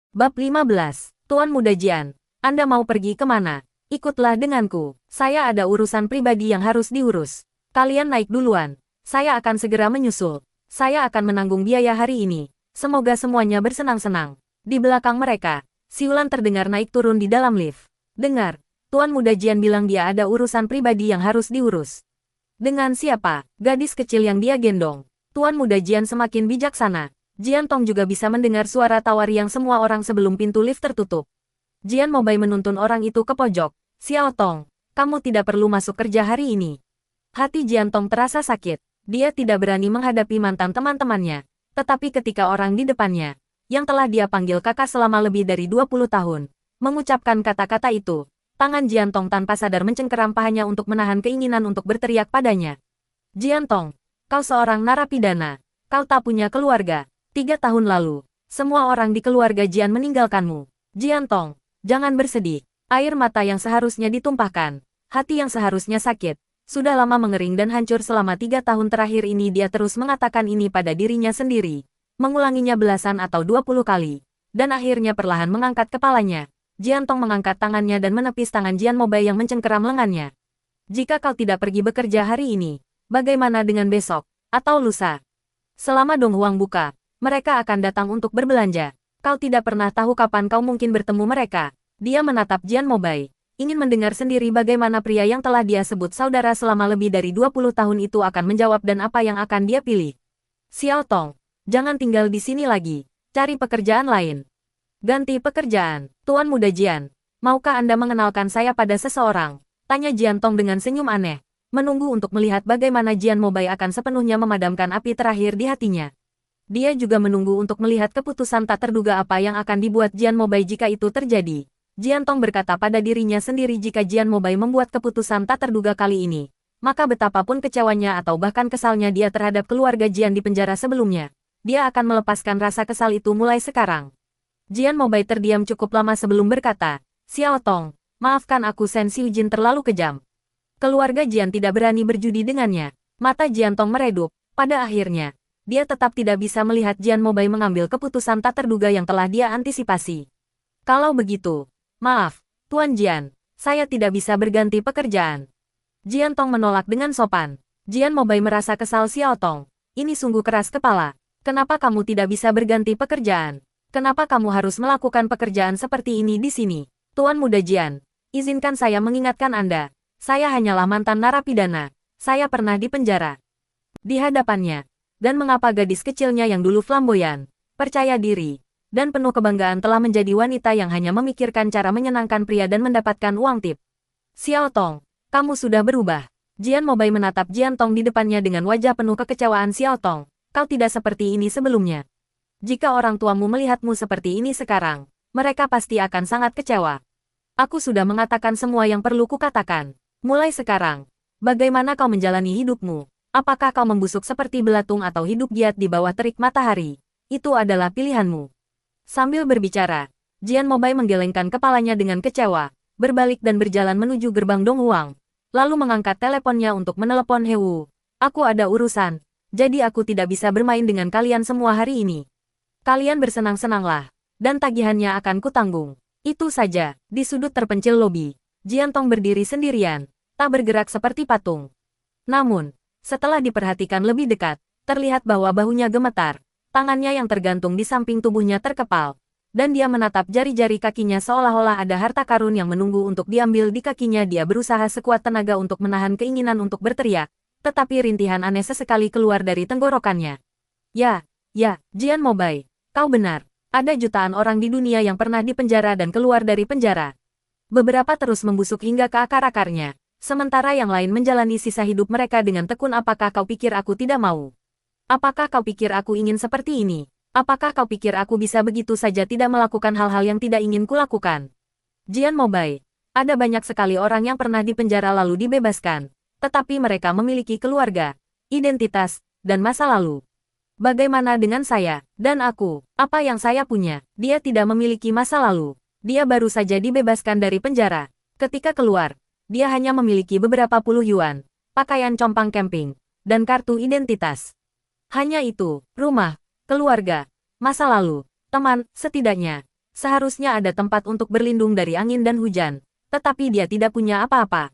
Bab 15. Tuan Muda Jian, Anda mau pergi kemana? Ikutlah denganku. Saya ada urusan pribadi yang harus diurus. Kalian naik duluan. Saya akan segera menyusul. Saya akan menanggung biaya hari ini. Semoga semuanya bersenang-senang. Di belakang mereka, Siulan terdengar naik turun di dalam lift. Dengar, Tuan Muda Jian bilang dia ada urusan pribadi yang harus diurus. Dengan siapa? Gadis kecil yang dia gendong. Tuan Muda Jian semakin bijaksana. Jian Tong juga bisa mendengar suara tawar yang semua orang sebelum pintu lift tertutup. Jian Mobai menuntun orang itu ke pojok. Xiao Tong, kamu tidak perlu masuk kerja hari ini. Hati Jian Tong terasa sakit. Dia tidak berani menghadapi mantan teman-temannya. Tetapi ketika orang di depannya, yang telah dia panggil kakak selama lebih dari 20 tahun, mengucapkan kata-kata itu, tangan Jian Tong tanpa sadar mencengkeram pahanya untuk menahan keinginan untuk berteriak padanya. Jian Tong, kau seorang narapidana. Kau tak punya keluarga. 3 tahun lalu, semua orang di keluarga Jian meninggalkanmu. Jian Tong, jangan bersedih. Air mata yang seharusnya ditumpahkan, hati yang seharusnya sakit, sudah lama mengering dan hancur selama 3 tahun terakhir ini. Dia terus mengatakan ini pada dirinya sendiri, mengulanginya belasan atau 20 kali, dan akhirnya perlahan mengangkat kepalanya. Jian Tong mengangkat tangannya dan menepis tangan Jian Mobai yang mencengkeram lengannya. Jika kau tidak pergi bekerja hari ini, bagaimana dengan besok, atau lusa? Selama Dong Huang buka, mereka akan datang untuk berbelanja. Kau tidak pernah tahu kapan kau mungkin bertemu mereka. Dia menatap Jian Mobai, ingin mendengar sendiri bagaimana pria yang telah dia sebut saudara selama lebih dari 20 tahun itu akan menjawab dan apa yang akan dia pilih. Xiao Tong, jangan tinggal di sini lagi. Cari pekerjaan lain. Ganti pekerjaan. Tuan Muda Jian, maukah Anda mengenalkan saya pada seseorang? Tanya Jian Tong dengan senyum aneh, menunggu untuk melihat bagaimana Jian Mobai akan sepenuhnya memadamkan api terakhir di hatinya. Dia juga menunggu untuk melihat keputusan tak terduga apa yang akan dibuat Jian Mobai jika itu terjadi. Jian Tong berkata pada dirinya sendiri jika Jian Mobai membuat keputusan tak terduga kali ini, maka betapapun kecewanya atau bahkan kesalnya dia terhadap keluarga Jian di penjara sebelumnya, dia akan melepaskan rasa kesal itu mulai sekarang. Jian Mobai terdiam cukup lama sebelum berkata, Xiao Tong, maafkan aku Shen Xiujin terlalu kejam. Keluarga Jian tidak berani berjudi dengannya. Mata Jian Tong meredup. Pada akhirnya, dia tetap tidak bisa melihat Jian Mobai mengambil keputusan tak terduga yang telah dia antisipasi. Kalau begitu, maaf, Tuan Jian, saya tidak bisa berganti pekerjaan. Jian Tong menolak dengan sopan. Jian Mobai merasa kesal. Xiao Tong, ini sungguh keras kepala. Kenapa kamu tidak bisa berganti pekerjaan? Kenapa kamu harus melakukan pekerjaan seperti ini di sini? Tuan Muda Jian, izinkan saya mengingatkan Anda. Saya hanyalah mantan narapidana. Saya pernah di penjara. Di hadapannya, dan mengapa gadis kecilnya yang dulu flamboyan, percaya diri, dan penuh kebanggaan telah menjadi wanita yang hanya memikirkan cara menyenangkan pria dan mendapatkan uang tip. Xiao Tong, kamu sudah berubah. Jian Mobai menatap Jian Tong di depannya dengan wajah penuh kekecewaan. Xiao Tong, kau tidak seperti ini sebelumnya. Jika orang tuamu melihatmu seperti ini sekarang, mereka pasti akan sangat kecewa. Aku sudah mengatakan semua yang perlu kukatakan. Mulai sekarang, bagaimana kau menjalani hidupmu? Apakah kau membusuk seperti belatung atau hidup giat di bawah terik matahari? Itu adalah pilihanmu. Sambil berbicara, Jian Mobai menggelengkan kepalanya dengan kecewa, berbalik dan berjalan menuju gerbang Dong Huang, lalu mengangkat teleponnya untuk menelepon He Wu. Aku ada urusan, jadi aku tidak bisa bermain dengan kalian semua hari ini. Kalian bersenang-senanglah, dan tagihannya akan kutanggung. Itu saja. Di sudut terpencil lobi, Jian Tong berdiri sendirian, tak bergerak seperti patung. Namun, setelah diperhatikan lebih dekat, terlihat bahwa bahunya gemetar, tangannya yang tergantung di samping tubuhnya terkepal, dan dia menatap jari-jari kakinya seolah-olah ada harta karun yang menunggu untuk diambil di kakinya. Dia berusaha sekuat tenaga untuk menahan keinginan untuk berteriak, tetapi rintihan aneh sesekali keluar dari tenggorokannya. Ya, Jian Mobai, kau benar. Ada jutaan orang di dunia yang pernah dipenjara dan keluar dari penjara. Beberapa terus membusuk hingga ke akar-akarnya. Sementara yang lain menjalani sisa hidup mereka dengan tekun. Apakah kau pikir aku tidak mau? Apakah kau pikir aku ingin seperti ini? Apakah kau pikir aku bisa begitu saja tidak melakukan hal-hal yang tidak ingin kulakukan? Jian Mobai, ada banyak sekali orang yang pernah dipenjara lalu dibebaskan, tetapi mereka memiliki keluarga, identitas, dan masa lalu. Bagaimana dengan saya, dan aku? Apa yang saya punya? Dia tidak memiliki masa lalu. Dia baru saja dibebaskan dari penjara. Ketika keluar, dia hanya memiliki beberapa puluh yuan, pakaian compang camping, dan kartu identitas. Hanya itu, rumah, keluarga, masa lalu, teman, setidaknya. Seharusnya ada tempat untuk berlindung dari angin dan hujan, tetapi dia tidak punya apa-apa.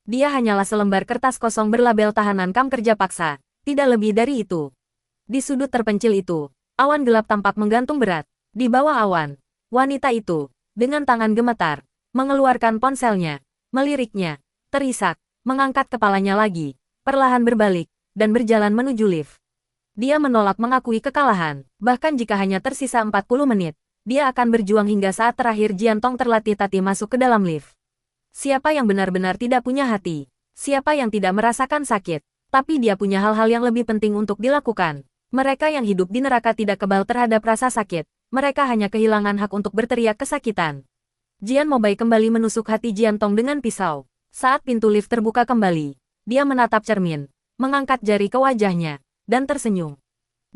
Dia hanyalah selembar kertas kosong berlabel tahanan kam kerja paksa, tidak lebih dari itu. Di sudut terpencil itu, awan gelap tampak menggantung berat. Di bawah awan, wanita itu, dengan tangan gemetar, mengeluarkan ponselnya, meliriknya, terisak, mengangkat kepalanya lagi, perlahan berbalik, dan berjalan menuju lift. Dia menolak mengakui kekalahan, bahkan jika hanya tersisa 40 menit, dia akan berjuang hingga saat terakhir Jian Tong terlatih-tatih masuk ke dalam lift. Siapa yang benar-benar tidak punya hati? Siapa yang tidak merasakan sakit? Tapi dia punya hal-hal yang lebih penting untuk dilakukan. Mereka yang hidup di neraka tidak kebal terhadap rasa sakit. Mereka hanya kehilangan hak untuk berteriak kesakitan. Jian Mobai kembali menusuk hati Jian Tong dengan pisau. Saat pintu lift terbuka kembali, dia menatap cermin, mengangkat jari ke wajahnya, dan tersenyum.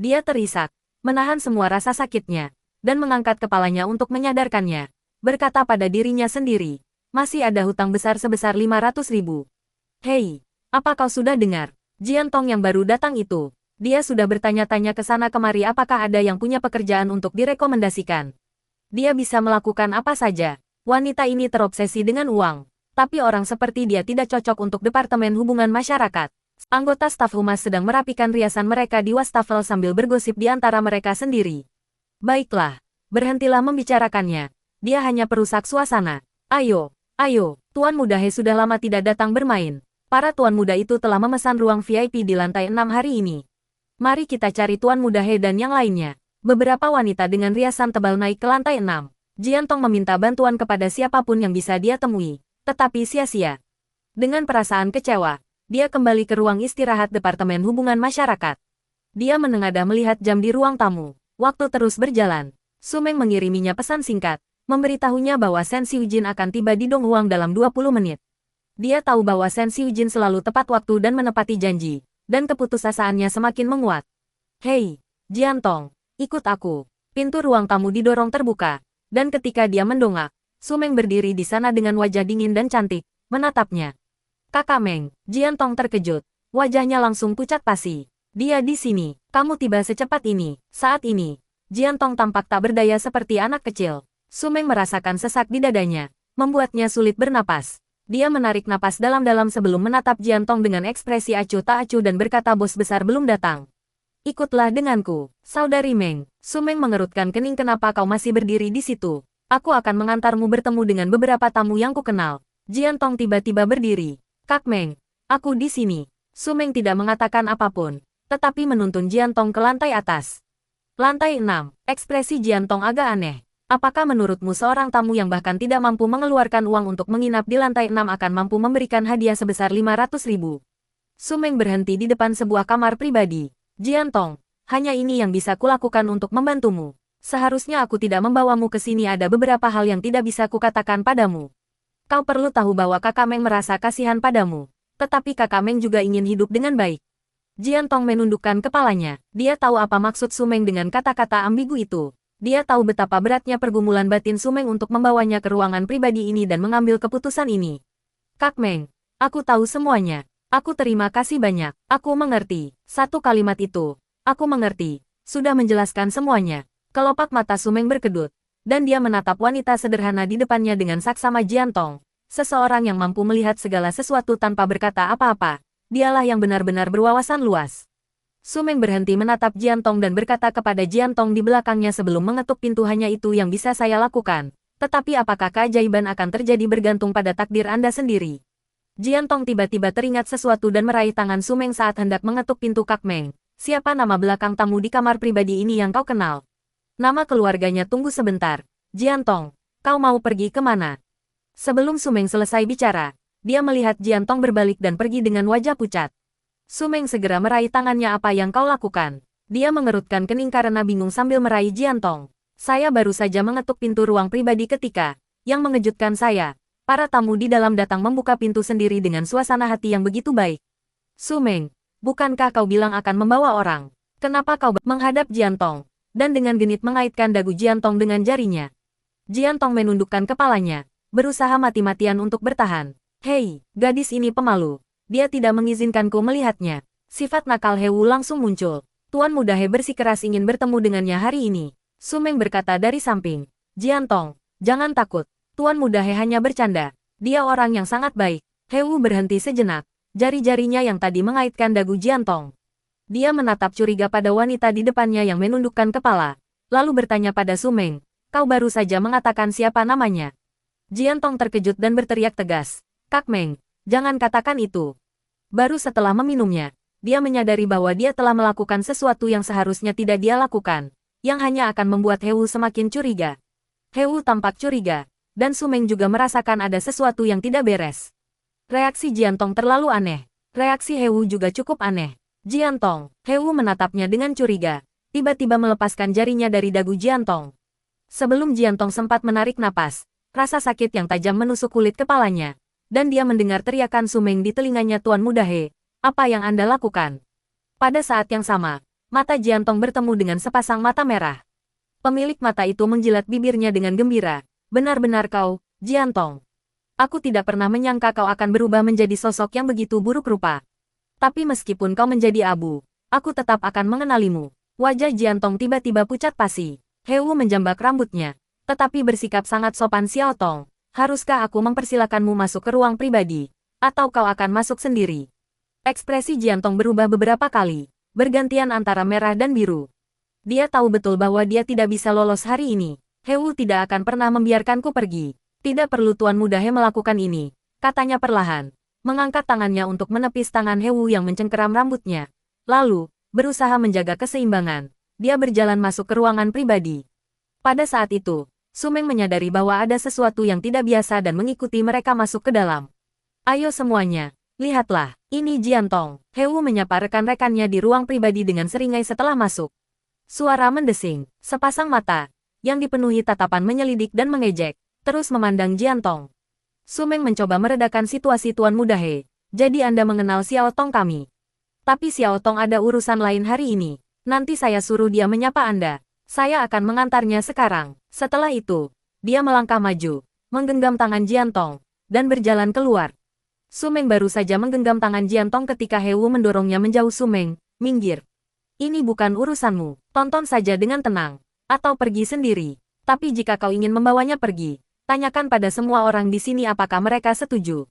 Dia terisak, menahan semua rasa sakitnya, dan mengangkat kepalanya untuk menyadarkannya. Berkata pada dirinya sendiri, masih ada hutang besar sebesar 500.000. Hei, apa kau sudah dengar? Jian Tong yang baru datang itu. Dia sudah bertanya-tanya ke sana kemari apakah ada yang punya pekerjaan untuk direkomendasikan. Dia bisa melakukan apa saja. Wanita ini terobsesi dengan uang. Tapi orang seperti dia tidak cocok untuk Departemen Hubungan Masyarakat. Anggota staf humas sedang merapikan riasan mereka di wastafel sambil bergosip di antara mereka sendiri. Baiklah, berhentilah membicarakannya. Dia hanya perusak suasana. Ayo, Tuan Muda He sudah lama tidak datang bermain. Para Tuan Muda itu telah memesan ruang VIP di lantai 6 hari ini. Mari kita cari Tuan Muda He dan yang lainnya. Beberapa wanita dengan riasan tebal naik ke lantai 6. Jian Tong meminta bantuan kepada siapapun yang bisa dia temui. Tetapi sia-sia. Dengan perasaan kecewa, dia kembali ke ruang istirahat Departemen Hubungan Masyarakat. Dia menengadah melihat jam di ruang tamu. Waktu terus berjalan. Sumeng mengiriminya pesan singkat, memberitahunya bahwa Shen Xiujin akan tiba di Donghuang dalam 20 menit. Dia tahu bahwa Shen Xiujin selalu tepat waktu dan menepati janji, dan keputusasaannya semakin menguat. Hei, Jian Tong, ikut aku. Pintu ruang tamu didorong terbuka, dan ketika dia mendongak, Sumeng berdiri di sana dengan wajah dingin dan cantik, menatapnya. Kakak Meng, Jian Tong terkejut, wajahnya langsung pucat pasi. Dia di sini, kamu tiba secepat ini. Saat ini, Jian Tong tampak tak berdaya seperti anak kecil. Sumeng merasakan sesak di dadanya, membuatnya sulit bernapas. Dia menarik napas dalam-dalam sebelum menatap Jian Tong dengan ekspresi acuh tak acuh dan berkata bos besar belum datang. Ikutlah denganku, Saudari Meng. Sumeng mengerutkan kening kenapa kau masih berdiri di situ. Aku akan mengantarmu bertemu dengan beberapa tamu yang kukenal. Jian Tong tiba-tiba berdiri. Kak Meng, aku di sini. Sumeng tidak mengatakan apapun, tetapi menuntun Jian Tong ke lantai atas. Lantai 6, ekspresi Jian Tong agak aneh. Apakah menurutmu seorang tamu yang bahkan tidak mampu mengeluarkan uang untuk menginap di lantai 6 akan mampu memberikan hadiah sebesar 500.000? Sumeng berhenti di depan sebuah kamar pribadi. Jian Tong, hanya ini yang bisa kulakukan untuk membantumu. Seharusnya aku tidak membawamu ke sini, ada beberapa hal yang tidak bisa kukatakan padamu. Kau perlu tahu bahwa Kakak Meng merasa kasihan padamu. Tetapi Kakak Meng juga ingin hidup dengan baik. Jian Tong menundukkan kepalanya. Dia tahu apa maksud Sumeng dengan kata-kata ambigu itu. Dia tahu betapa beratnya pergumulan batin Sumeng untuk membawanya ke ruangan pribadi ini dan mengambil keputusan ini. Kak Meng, aku tahu semuanya. Aku terima kasih banyak. Aku mengerti. Satu kalimat itu. Aku mengerti. Sudah menjelaskan semuanya. Kelopak mata Sumeng berkedut. Dan dia menatap wanita sederhana di depannya dengan saksama Jian Tong. Seseorang yang mampu melihat segala sesuatu tanpa berkata apa-apa. Dialah yang benar-benar berwawasan luas. Sumeng berhenti menatap Jian Tong dan berkata kepada Jian Tong di belakangnya sebelum mengetuk pintu, hanya itu yang bisa saya lakukan. Tetapi apakah keajaiban akan terjadi bergantung pada takdir Anda sendiri. Jian Tong tiba-tiba teringat sesuatu dan meraih tangan Sumeng saat hendak mengetuk pintu. Kak Meng, siapa nama belakang tamu di kamar pribadi ini yang kau kenal? Nama keluarganya. Tunggu sebentar. Jian Tong, kau mau pergi kemana? Sebelum Sumeng selesai bicara, dia melihat Jian Tong berbalik dan pergi dengan wajah pucat. Sumeng segera meraih tangannya. Apa yang kau lakukan? Dia mengerutkan kening karena bingung sambil meraih Jian Tong. Saya baru saja mengetuk pintu ruang pribadi ketika, yang mengejutkan saya, para tamu di dalam datang membuka pintu sendiri dengan suasana hati yang begitu baik. Sumeng, bukankah kau bilang akan membawa orang? Kenapa kau menghadap Jian Tong? Dan dengan genit mengaitkan dagu Jian Tong dengan jarinya. Jian Tong menundukkan kepalanya, berusaha mati-matian untuk bertahan. Hei, gadis ini pemalu. Dia tidak mengizinkanku melihatnya. Sifat nakal Hewu langsung muncul. Tuan Muda He bersikeras ingin bertemu dengannya hari ini. Sumeng berkata dari samping. Jiantong, jangan takut. Tuan Muda He hanya bercanda. Dia orang yang sangat baik. Hewu berhenti sejenak. Jari-jarinya yang tadi mengaitkan dagu Jiantong. Dia menatap curiga pada wanita di depannya yang menundukkan kepala. Lalu bertanya pada Sumeng, kau baru saja mengatakan siapa namanya? Jiantong terkejut dan berteriak tegas. Kak Meng, jangan katakan itu. Baru setelah meminumnya, dia menyadari bahwa dia telah melakukan sesuatu yang seharusnya tidak dia lakukan, yang hanya akan membuat Hewu semakin curiga. Hewu tampak curiga, dan Sumeng juga merasakan ada sesuatu yang tidak beres. Reaksi Jiantong terlalu aneh. Reaksi Hewu juga cukup aneh. Jiantong, Hewu menatapnya dengan curiga, tiba-tiba melepaskan jarinya dari dagu Jiantong. Sebelum Jiantong sempat menarik napas, rasa sakit yang tajam menusuk kulit kepalanya, dan dia mendengar teriakan Sumeng di telinganya. Tuan Muda He, apa yang Anda lakukan? Pada saat yang sama, mata Jiantong bertemu dengan sepasang mata merah. Pemilik mata itu menjilat bibirnya dengan gembira. Benar-benar kau, Jiantong. Aku tidak pernah menyangka kau akan berubah menjadi sosok yang begitu buruk rupa. Tapi meskipun kau menjadi abu, aku tetap akan mengenalimu. Wajah Jiantong tiba-tiba pucat pasi. Hewu menjambak rambutnya, tetapi bersikap sangat sopan. Xiao Tong, haruskah aku mempersilakanmu masuk ke ruang pribadi? Atau kau akan masuk sendiri? Ekspresi Jiantong berubah beberapa kali, bergantian antara merah dan biru. Dia tahu betul bahwa dia tidak bisa lolos hari ini. Hewu tidak akan pernah membiarkanku pergi. Tidak perlu Tuan Muda He melakukan ini, katanya perlahan, mengangkat tangannya untuk menepis tangan Hewu yang mencengkeram rambutnya. Lalu, berusaha menjaga keseimbangan, dia berjalan masuk ke ruangan pribadi. Pada saat itu, Sumeng menyadari bahwa ada sesuatu yang tidak biasa dan mengikuti mereka masuk ke dalam. Ayo semuanya, lihatlah, ini Jiantong. Hewu menyapa rekan-rekannya di ruang pribadi dengan seringai setelah masuk. Suara mendesing, sepasang mata, yang dipenuhi tatapan menyelidik dan mengejek, terus memandang Jiantong. Sumeng mencoba meredakan situasi. Tuan Muda He, jadi Anda mengenal Xiao Tong kami. Tapi Xiao Tong ada urusan lain hari ini. Nanti saya suruh dia menyapa Anda. Saya akan mengantarnya sekarang. Setelah itu, dia melangkah maju, menggenggam tangan Jiantong, dan berjalan keluar. Sumeng baru saja menggenggam tangan Jiantong ketika Hewu mendorongnya menjauh. Sumeng, minggir. Ini bukan urusanmu, tonton saja dengan tenang, atau pergi sendiri. Tapi jika kau ingin membawanya pergi, tanyakan pada semua orang di sini apakah mereka setuju.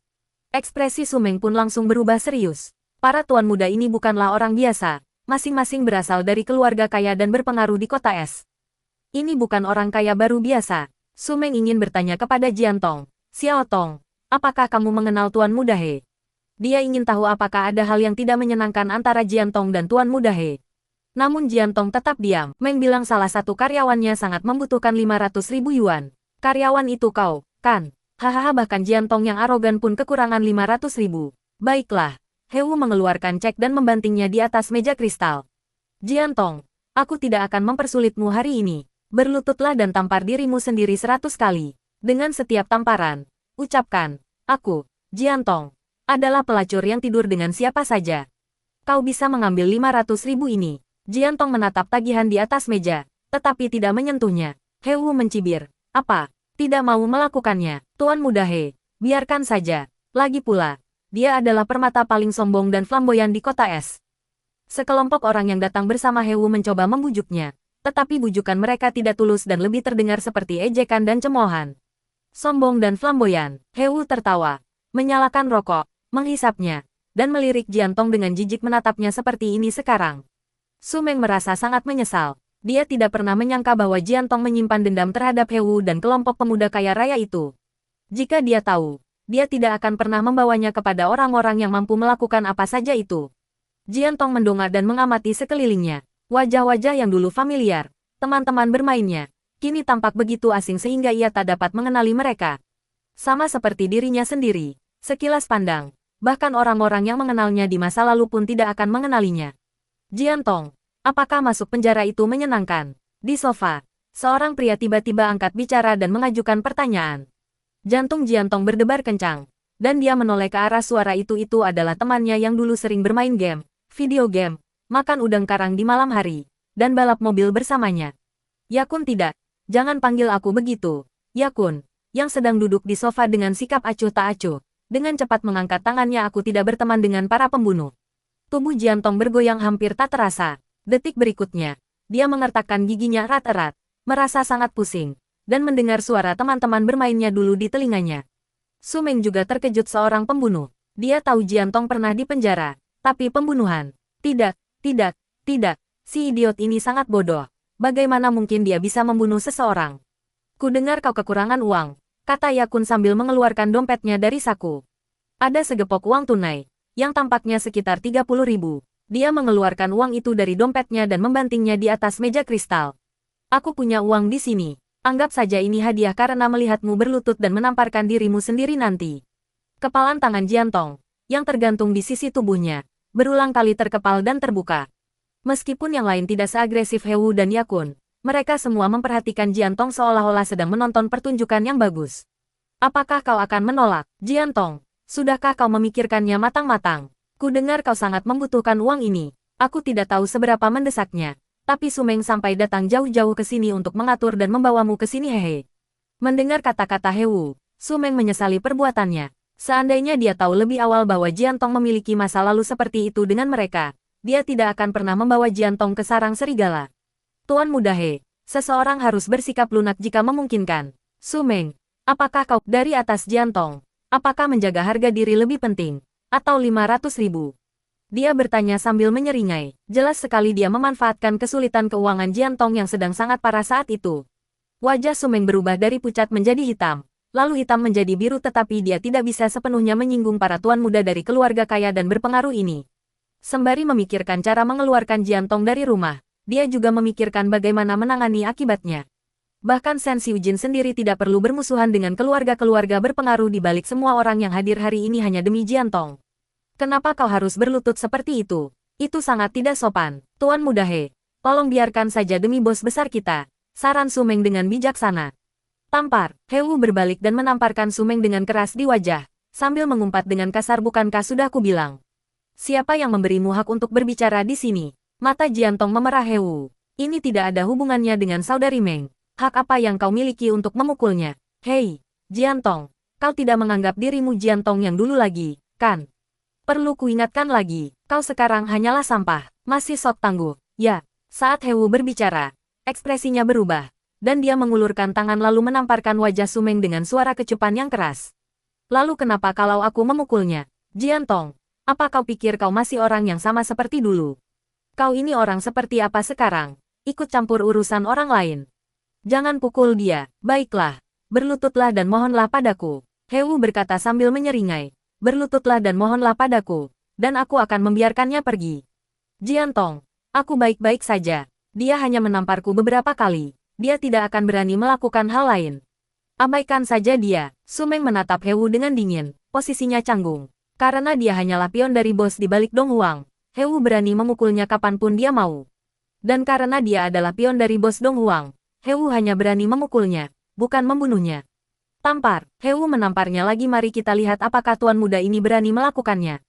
Ekspresi Sumeng pun langsung berubah serius. Para tuan muda ini bukanlah orang biasa, masing-masing berasal dari keluarga kaya dan berpengaruh di kota es. Ini bukan orang kaya baru biasa. Sumeng ingin bertanya kepada Jiantong, Xiao Tong, apakah kamu mengenal Tuan Muda He? Dia ingin tahu apakah ada hal yang tidak menyenangkan antara Jiantong dan Tuan Muda He. Namun Jiantong tetap diam. Meng bilang salah satu karyawannya sangat membutuhkan 500.000 yuan. Karyawan itu kau, kan? Hahaha, bahkan Jiantong yang arogan pun kekurangan 500.000. Baiklah. Hewu mengeluarkan cek dan membantingnya di atas meja kristal. Jiantong, aku tidak akan mempersulitmu hari ini. Berlututlah dan tampar dirimu sendiri 100 kali. Dengan setiap tamparan, ucapkan, aku, Jiantong, adalah pelacur yang tidur dengan siapa saja. Kau bisa mengambil 500.000 ini. Jiantong menatap tagihan di atas meja, tetapi tidak menyentuhnya. Hewu mencibir. Apa? Tidak mau melakukannya. Tuan Muda He, biarkan saja. Lagi pula, dia adalah permata paling sombong dan flamboyan di kota es. Sekelompok orang yang datang bersama Hewu mencoba membujuknya, tetapi bujukan mereka tidak tulus dan lebih terdengar seperti ejekan dan cemoohan. Sombong dan flamboyan, Hewu tertawa, menyalakan rokok, menghisapnya, dan melirik Jiantong dengan jijik menatapnya seperti ini sekarang. Sumeng merasa sangat menyesal. Dia tidak pernah menyangka bahwa Jiantong menyimpan dendam terhadap Hewu dan kelompok pemuda kaya raya itu. Jika dia tahu, dia tidak akan pernah membawanya kepada orang-orang yang mampu melakukan apa saja itu. Jiantong mendongak dan mengamati sekelilingnya. Wajah-wajah yang dulu familiar, teman-teman bermainnya, kini tampak begitu asing sehingga ia tak dapat mengenali mereka. Sama seperti dirinya sendiri, sekilas pandang, bahkan orang-orang yang mengenalnya di masa lalu pun tidak akan mengenalinya. Jiantong, apakah masuk penjara itu menyenangkan? Di sofa, seorang pria tiba-tiba angkat bicara dan mengajukan pertanyaan. Jantung Jiantong berdebar kencang, dan dia menoleh ke arah suara itu. Itu adalah temannya yang dulu sering bermain game, video game, makan udang karang di malam hari, dan balap mobil bersamanya. Yakun, tidak, jangan panggil aku begitu. Yakun, yang sedang duduk di sofa dengan sikap acuh tak acuh, dengan cepat mengangkat tangannya. Aku tidak berteman dengan para pembunuh. Tubuh Jiantong bergoyang hampir tak terasa. Detik berikutnya, dia mengertakkan giginya erat-erat, merasa sangat pusing. dan mendengar suara teman-teman bermainnya dulu di telinganya. Su Meng juga terkejut seorang pembunuh. Dia tahu Jian Tong pernah dipenjara, tapi pembunuhan. Tidak, tidak, tidak. Si idiot ini sangat bodoh. Bagaimana mungkin dia bisa membunuh seseorang? Ku dengar kau kekurangan uang, kata Yakun sambil mengeluarkan dompetnya dari saku. Ada segepok uang tunai, yang tampaknya sekitar 30.000. Dia mengeluarkan uang itu dari dompetnya dan membantingnya di atas meja kristal. Aku punya uang di sini. Anggap saja ini hadiah karena melihatmu berlutut dan menamparkan dirimu sendiri nanti. Kepalan tangan Jian Tong, yang tergantung di sisi tubuhnya, berulang kali terkepal dan terbuka. Meskipun yang lain tidak seagresif Hewu dan Yakun, mereka semua memperhatikan Jian Tong seolah-olah sedang menonton pertunjukan yang bagus. Apakah kau akan menolak, Jian Tong? Sudahkah kau memikirkannya matang-matang? Ku dengar kau sangat membutuhkan uang ini. Aku tidak tahu seberapa mendesaknya. Tapi Su Meng sampai datang jauh-jauh ke sini untuk mengatur dan membawamu ke sini hehe. Mendengar kata-kata Hewu, Su Meng menyesali perbuatannya. Seandainya dia tahu lebih awal bahwa Jian Tong memiliki masa lalu seperti itu dengan mereka, dia tidak akan pernah membawa Jian Tong ke sarang serigala. Tuan Muda He, seseorang harus bersikap lunak jika memungkinkan. Su Meng, apakah kau dari atas Jian Tong? Apakah menjaga harga diri lebih penting? Atau 500.000? Dia bertanya sambil menyeringai. Jelas sekali dia memanfaatkan kesulitan keuangan Jian Tong yang sedang sangat parah saat itu. Wajah Su Meng berubah dari pucat menjadi hitam, lalu hitam menjadi biru, tetapi dia tidak bisa sepenuhnya menyinggung para tuan muda dari keluarga kaya dan berpengaruh ini. Sembari memikirkan cara mengeluarkan Jian Tong dari rumah, dia juga memikirkan bagaimana menangani akibatnya. Bahkan Shen Xiujin sendiri tidak perlu bermusuhan dengan keluarga-keluarga berpengaruh di balik semua orang yang hadir hari ini hanya demi Jian Tong. Kenapa kau harus berlutut seperti itu? Itu sangat tidak sopan. Tuan Muda He, tolong biarkan saja demi bos besar kita. Saran Su Meng dengan bijaksana. Tampar. Hewu berbalik dan menamparkan Su Meng dengan keras di wajah, sambil mengumpat dengan kasar, bukankah sudah kubilang? Siapa yang memberimu hak untuk berbicara di sini? Mata Jian Tong memerah Hewu. Ini tidak ada hubungannya dengan saudari Meng. Hak apa yang kau miliki untuk memukulnya? Hei, Jian Tong, kau tidak menganggap dirimu Jian Tong yang dulu lagi, kan? Perlu kuingatkan lagi, kau sekarang hanyalah sampah, masih sok tangguh. Ya, saat Hewu berbicara, ekspresinya berubah, dan dia mengulurkan tangan lalu menamparkan wajah Su Meng dengan suara kecupan yang keras. Lalu kenapa kalau aku memukulnya? Jian Tong, apa kau pikir kau masih orang yang sama seperti dulu? Kau ini orang seperti apa sekarang? Ikut campur urusan orang lain. Jangan pukul dia, baiklah. Berlututlah dan mohonlah padaku. Hewu berkata sambil menyeringai. Berlututlah dan mohonlah padaku, dan aku akan membiarkannya pergi. Jian Tong, aku baik-baik saja. Dia hanya menamparku beberapa kali. Dia tidak akan berani melakukan hal lain. Abaikan saja dia. Su Meng menatap Hewu dengan dingin, posisinya canggung. Karena dia hanyalah pion dari bos di balik Dong Huang, Hewu berani memukulnya kapanpun dia mau. Dan karena dia adalah pion dari bos Dong Huang, Hewu hanya berani memukulnya, bukan membunuhnya. Tampar. Hewu menamparnya lagi. Mari kita lihat apakah tuan muda ini berani melakukannya.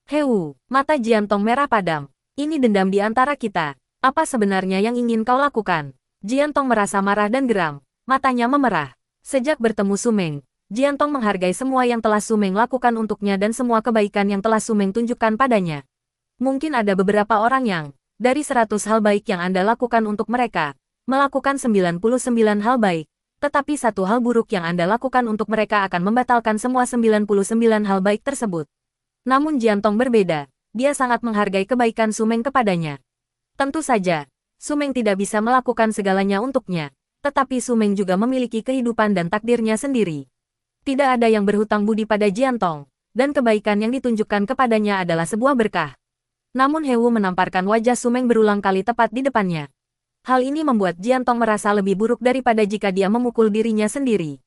Hewu, mata Jian Tong merah padam. Ini dendam di antara kita. Apa sebenarnya yang ingin kau lakukan? Jian Tong merasa marah dan geram. Matanya memerah. Sejak bertemu Su Meng, Jian Tong menghargai semua yang telah Su Meng lakukan untuknya dan semua kebaikan yang telah Su Meng tunjukkan padanya. Mungkin ada beberapa orang yang, dari 100 hal baik yang Anda lakukan untuk mereka, melakukan 99 hal baik. Tetapi satu hal buruk yang Anda lakukan untuk mereka akan membatalkan semua 99 hal baik tersebut. Namun Jian Tong berbeda. Dia sangat menghargai kebaikan Su Meng kepadanya. Tentu saja, Su Meng tidak bisa melakukan segalanya untuknya. Tetapi Su Meng juga memiliki kehidupan dan takdirnya sendiri. Tidak ada yang berhutang budi pada Jian Tong, dan kebaikan yang ditunjukkan kepadanya adalah sebuah berkah. Namun Hewu menamparkan wajah Su Meng berulang kali tepat di depannya. Hal ini membuat Jian Tong merasa lebih buruk daripada jika dia memukul dirinya sendiri.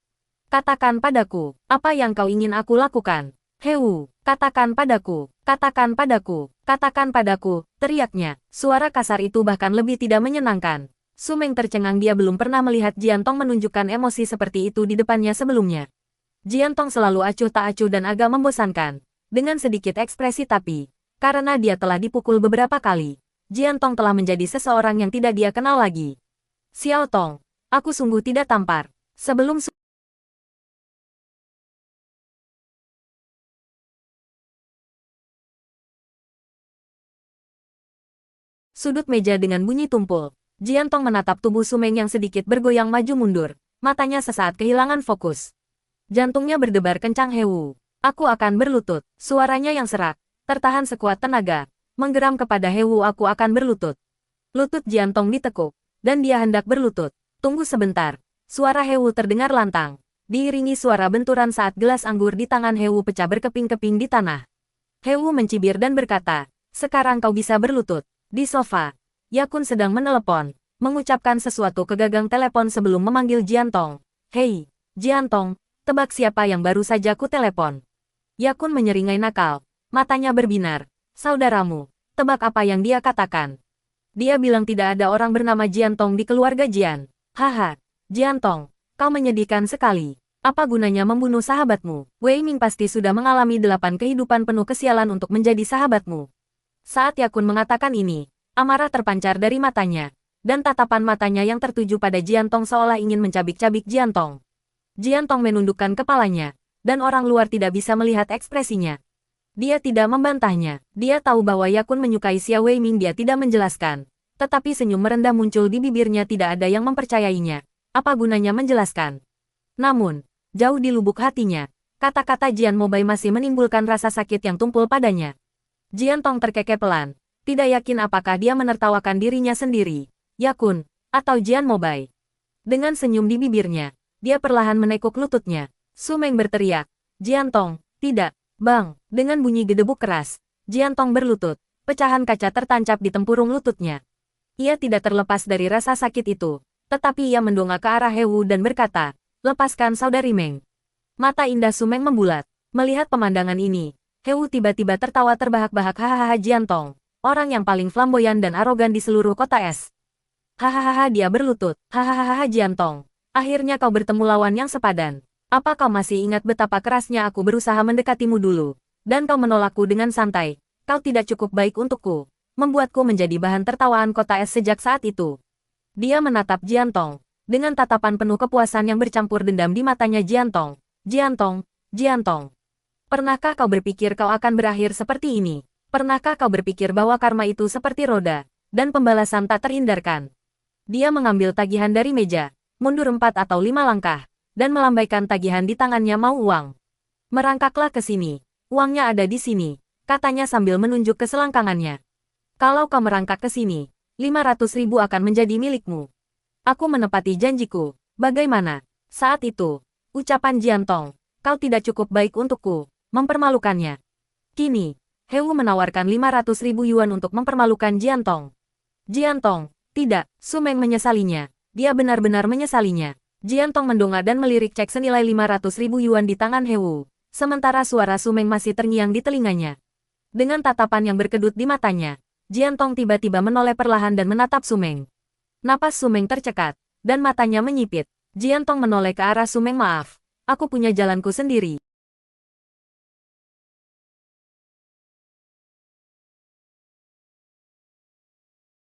Katakan padaku, apa yang kau ingin aku lakukan? Hewu, katakan padaku, katakan padaku, katakan padaku, teriaknya. Suara kasar itu bahkan lebih tidak menyenangkan. Su Meng tercengang, dia belum pernah melihat Jian Tong menunjukkan emosi seperti itu di depannya sebelumnya. Jian Tong selalu acuh tak acuh dan agak membosankan, dengan sedikit ekspresi, tapi karena dia telah dipukul beberapa kali, Jian Tong telah menjadi seseorang yang tidak dia kenal lagi. Xiao Tong, aku sungguh tidak tampar. Sebelum sudut meja dengan bunyi tumpul, Jian Tong menatap tubuh Su Meng yang sedikit bergoyang maju mundur, Matanya sesaat kehilangan fokus. Jantungnya berdebar kencang. Hewu. Aku akan berlutut. Suaranya yang serak, tertahan sekuat tenaga, menggeram kepada Hewu. Aku akan berlutut. Lutut Jiantong ditekuk, dan dia hendak berlutut. Tunggu sebentar. Suara Hewu terdengar lantang, diiringi suara benturan saat gelas anggur di tangan Hewu pecah berkeping-keping di tanah. Hewu mencibir dan berkata, sekarang kau bisa berlutut. Di sofa, Yakun sedang menelepon, mengucapkan sesuatu ke gagang telepon sebelum memanggil Jiantong. Hei, Jiantong, tebak siapa yang baru saja ku telepon. Yakun menyeringai nakal, matanya berbinar. Saudaramu, tebak apa yang dia katakan. Dia bilang tidak ada orang bernama Jiantong di keluarga Jian. Haha, Jiantong, kau menyedihkan sekali. Apa gunanya membunuh sahabatmu? Wei Ming pasti sudah mengalami 8 kehidupan penuh kesialan untuk menjadi sahabatmu. Saat Yakun mengatakan ini, amarah terpancar dari matanya, dan tatapan matanya yang tertuju pada Jiantong seolah ingin mencabik-cabik Jiantong. Jiantong menundukkan kepalanya, dan orang luar tidak bisa melihat ekspresinya. Dia tidak membantahnya. Dia tahu bahwa Yakun menyukai Xia Weiming. Dia tidak menjelaskan. Tetapi senyum merendah muncul di bibirnya. Tidak ada yang mempercayainya. Apa gunanya menjelaskan? Namun, jauh di lubuk hatinya, kata-kata Jian Mobai masih menimbulkan rasa sakit yang tumpul padanya. Jiantong terkekeh pelan. Tidak yakin apakah dia menertawakan dirinya sendiri, Yakun, atau Jian Mobai. Dengan senyum di bibirnya, dia perlahan menekuk lututnya. Su Meng berteriak, Jiantong, tidak, bang. Dengan bunyi gedebuk keras, Jiantong berlutut, pecahan kaca tertancap di tempurung lututnya. Ia tidak terlepas dari rasa sakit itu, tetapi ia mendongak ke arah Hewu dan berkata, lepaskan saudari Meng. Mata indah Su Meng membulat. Melihat pemandangan ini, Hewu tiba-tiba tertawa terbahak-bahak. Hahaha Jiantong, orang yang paling flamboyan dan arogan di seluruh kota es. Hahaha dia berlutut. Hahaha Jiantong, akhirnya kau bertemu lawan yang sepadan. Apa kau masih ingat betapa kerasnya aku berusaha mendekatimu dulu, dan kau menolakku dengan santai? Kau tidak cukup baik untukku, membuatku menjadi bahan tertawaan kota es sejak saat itu. Dia menatap Jiantong, dengan tatapan penuh kepuasan yang bercampur dendam di matanya. Jiantong, Jiantong, Jiantong. Pernahkah kau berpikir kau akan berakhir seperti ini? Pernahkah kau berpikir bahwa karma itu seperti roda, dan pembalasan tak terhindarkan? Dia mengambil tagihan dari meja, mundur 4 atau 5 langkah, dan melambaikan tagihan di tangannya. Mau uang? Merangkaklah ke sini. Uangnya ada di sini, katanya sambil menunjuk ke selangkangannya. Kalau kau merangkak ke sini, 500.000 akan menjadi milikmu. Aku menepati janjiku. Bagaimana? Saat itu, ucapan Jiantong, kau tidak cukup baik untukku, mempermalukannya. Kini, Hewu menawarkan 500.000 yuan untuk mempermalukan Jiantong. Jiantong, tidak, Su Meng menyesalinya. Dia benar-benar menyesalinya. Jiantong mendongak dan melirik cek senilai 500.000 yuan di tangan Hewu, sementara suara Su Meng masih terngiang di telinganya. Dengan tatapan yang berkedut di matanya, Jiantong tiba-tiba menoleh perlahan dan menatap Su Meng. Napas Su Meng tercekat, dan matanya menyipit. Jiantong menoleh ke arah Su Meng. Maaf, aku punya jalanku sendiri.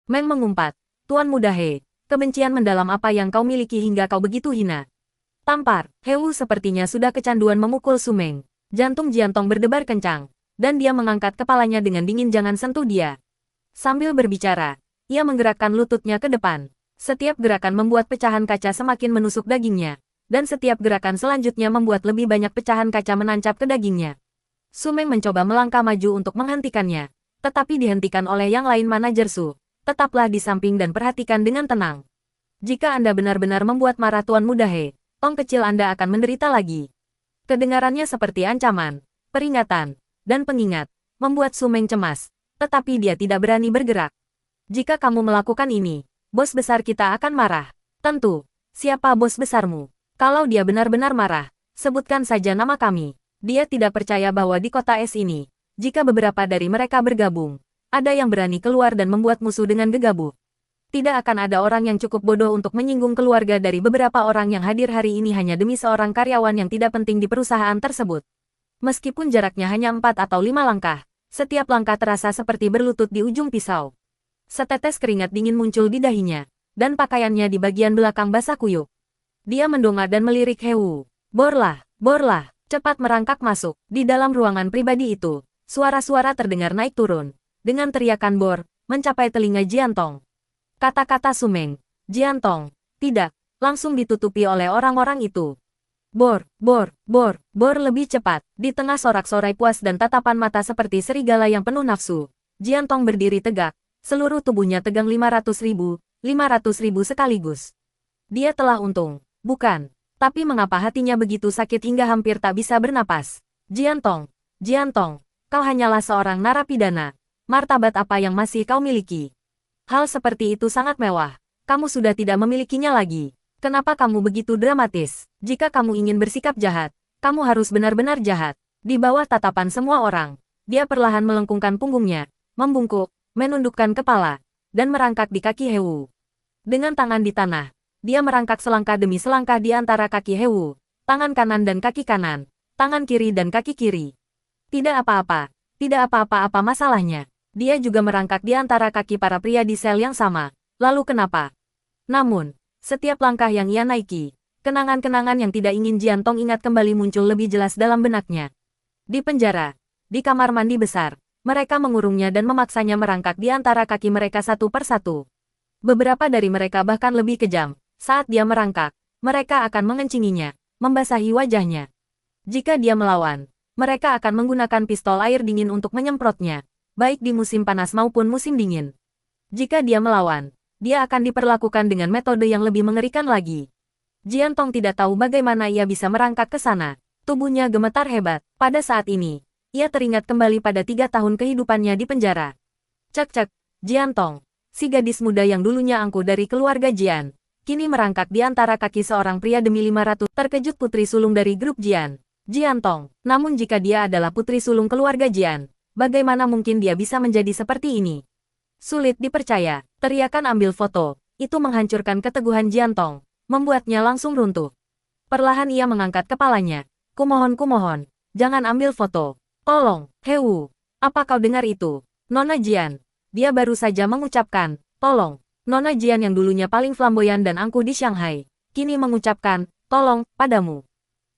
Meng mengumpat, Tuan Muda He. Kebencian mendalam apa yang kau miliki hingga kau begitu hina? Tampar. Hewu sepertinya sudah kecanduan memukul Su Meng. Jantung Jiantong berdebar kencang, dan dia mengangkat kepalanya dengan dingin. Jangan sentuh dia. Sambil berbicara, ia menggerakkan lututnya ke depan. Setiap gerakan membuat pecahan kaca semakin menusuk dagingnya, dan setiap gerakan selanjutnya membuat lebih banyak pecahan kaca menancap ke dagingnya. Su Meng mencoba melangkah maju untuk menghentikannya, tetapi dihentikan oleh yang lain. Manajer Su, tetaplah di samping dan perhatikan dengan tenang. Jika Anda benar-benar membuat marah Tuan Muda He, tong kecil Anda akan menderita lagi. Kedengarannya seperti ancaman, peringatan, dan pengingat, membuat Su Meng cemas, tetapi dia tidak berani bergerak. Jika kamu melakukan ini, bos besar kita akan marah. Tentu, siapa bos besarmu? Kalau dia benar-benar marah, sebutkan saja nama kami. Dia tidak percaya bahwa di kota es ini, jika beberapa dari mereka bergabung, ada yang berani keluar dan membuat musuh dengan gegabah. Tidak akan ada orang yang cukup bodoh untuk menyinggung keluarga dari beberapa orang yang hadir hari ini hanya demi seorang karyawan yang tidak penting di perusahaan tersebut. Meskipun jaraknya hanya 4 atau 5 langkah, setiap langkah terasa seperti berlutut di ujung pisau. Setetes keringat dingin muncul di dahinya, dan pakaiannya di bagian belakang basah kuyup. Dia mendongak dan melirik Hewu. Borlah, borlah, cepat merangkak masuk. Di dalam ruangan pribadi itu, suara-suara terdengar naik turun. Dengan teriakan bor, mencapai telinga Jiantong. Kata-kata Su Meng, Jiantong, tidak, langsung ditutupi oleh orang-orang itu. Bor, bor, bor, bor lebih cepat. Di tengah sorak-sorai puas dan tatapan mata seperti serigala yang penuh nafsu, Jian Tong berdiri tegak, seluruh tubuhnya tegang 500.000 sekaligus. Dia telah untung, bukan? Tapi mengapa hatinya begitu sakit hingga hampir tak bisa bernapas? Jian Tong, kau hanyalah seorang narapidana. Martabat apa yang masih kau miliki? Hal seperti itu sangat mewah. Kamu sudah tidak memilikinya lagi. Kenapa kamu begitu dramatis? Jika kamu ingin bersikap jahat, kamu harus benar-benar jahat. Di bawah tatapan semua orang, dia perlahan melengkungkan punggungnya, membungkuk, menundukkan kepala, dan merangkak di kaki Hewu. Dengan tangan di tanah, dia merangkak selangkah demi selangkah di antara kaki Hewu, tangan kanan dan kaki kanan, tangan kiri dan kaki kiri. Tidak apa-apa, tidak apa-apa masalahnya. Dia juga merangkak di antara kaki para pria di sel yang sama. Lalu kenapa? Namun, setiap langkah yang ia naiki, kenangan-kenangan yang tidak ingin Jian Tong ingat kembali muncul lebih jelas dalam benaknya. Di penjara, di kamar mandi besar, mereka mengurungnya dan memaksanya merangkak di antara kaki mereka satu persatu. Beberapa dari mereka bahkan lebih kejam. Saat dia merangkak, mereka akan mengencinginya, membasahi wajahnya. Jika dia melawan, mereka akan menggunakan pistol air dingin untuk menyemprotnya, baik di musim panas maupun musim dingin. Jika dia melawan, dia akan diperlakukan dengan metode yang lebih mengerikan lagi. Jian Tong tidak tahu bagaimana ia bisa merangkak ke sana. Tubuhnya gemetar hebat. Pada saat ini, ia teringat kembali pada 3 tahun kehidupannya di penjara. Cek-cek, Jian Tong, si gadis muda yang dulunya angkuh dari keluarga Jian, kini merangkak di antara kaki seorang pria demi 500. Terkejut putri sulung dari grup Jian, Jian Tong. Namun jika dia adalah putri sulung keluarga Jian, bagaimana mungkin dia bisa menjadi seperti ini? Sulit dipercaya, teriakan ambil foto, itu menghancurkan keteguhan Jian Tong, membuatnya langsung runtuh. Perlahan ia mengangkat kepalanya. Kumohon, jangan ambil foto. Tolong, Hewu, apa kau dengar itu? Nona Jian. Dia baru saja mengucapkan, tolong. Nona Jian yang dulunya paling flamboyan dan angkuh di Shanghai, kini mengucapkan, tolong, padamu.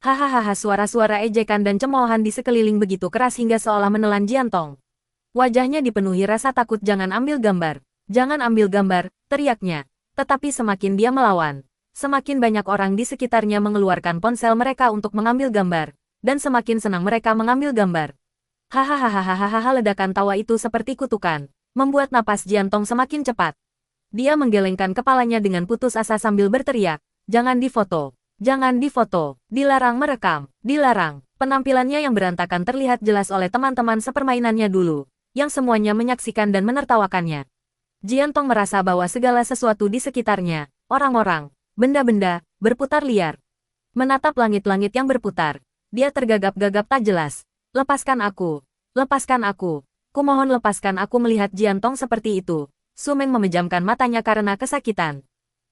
Hahaha, suara-suara ejekan dan cemoohan di sekeliling begitu keras hingga seolah menelan Jian Tong. Wajahnya dipenuhi rasa takut. Jangan ambil gambar. Jangan ambil gambar, teriaknya. Tetapi semakin dia melawan, semakin banyak orang di sekitarnya mengeluarkan ponsel mereka untuk mengambil gambar. Dan semakin senang mereka mengambil gambar. Hahaha, ledakan tawa itu seperti kutukan, membuat napas Jian Tong semakin cepat. Dia menggelengkan kepalanya dengan putus asa sambil berteriak, jangan difoto. Jangan difoto. Dilarang merekam. Dilarang. Penampilannya yang berantakan terlihat jelas oleh teman-teman sepermainannya dulu, yang semuanya menyaksikan dan menertawakannya. Jian Tong merasa bahwa segala sesuatu di sekitarnya, orang-orang, benda-benda, berputar liar. Menatap langit-langit yang berputar, dia tergagap-gagap tak jelas. Lepaskan aku. Lepaskan aku. Kumohon lepaskan aku. Melihat Jian Tong seperti itu, Su Meng memejamkan matanya karena kesakitan.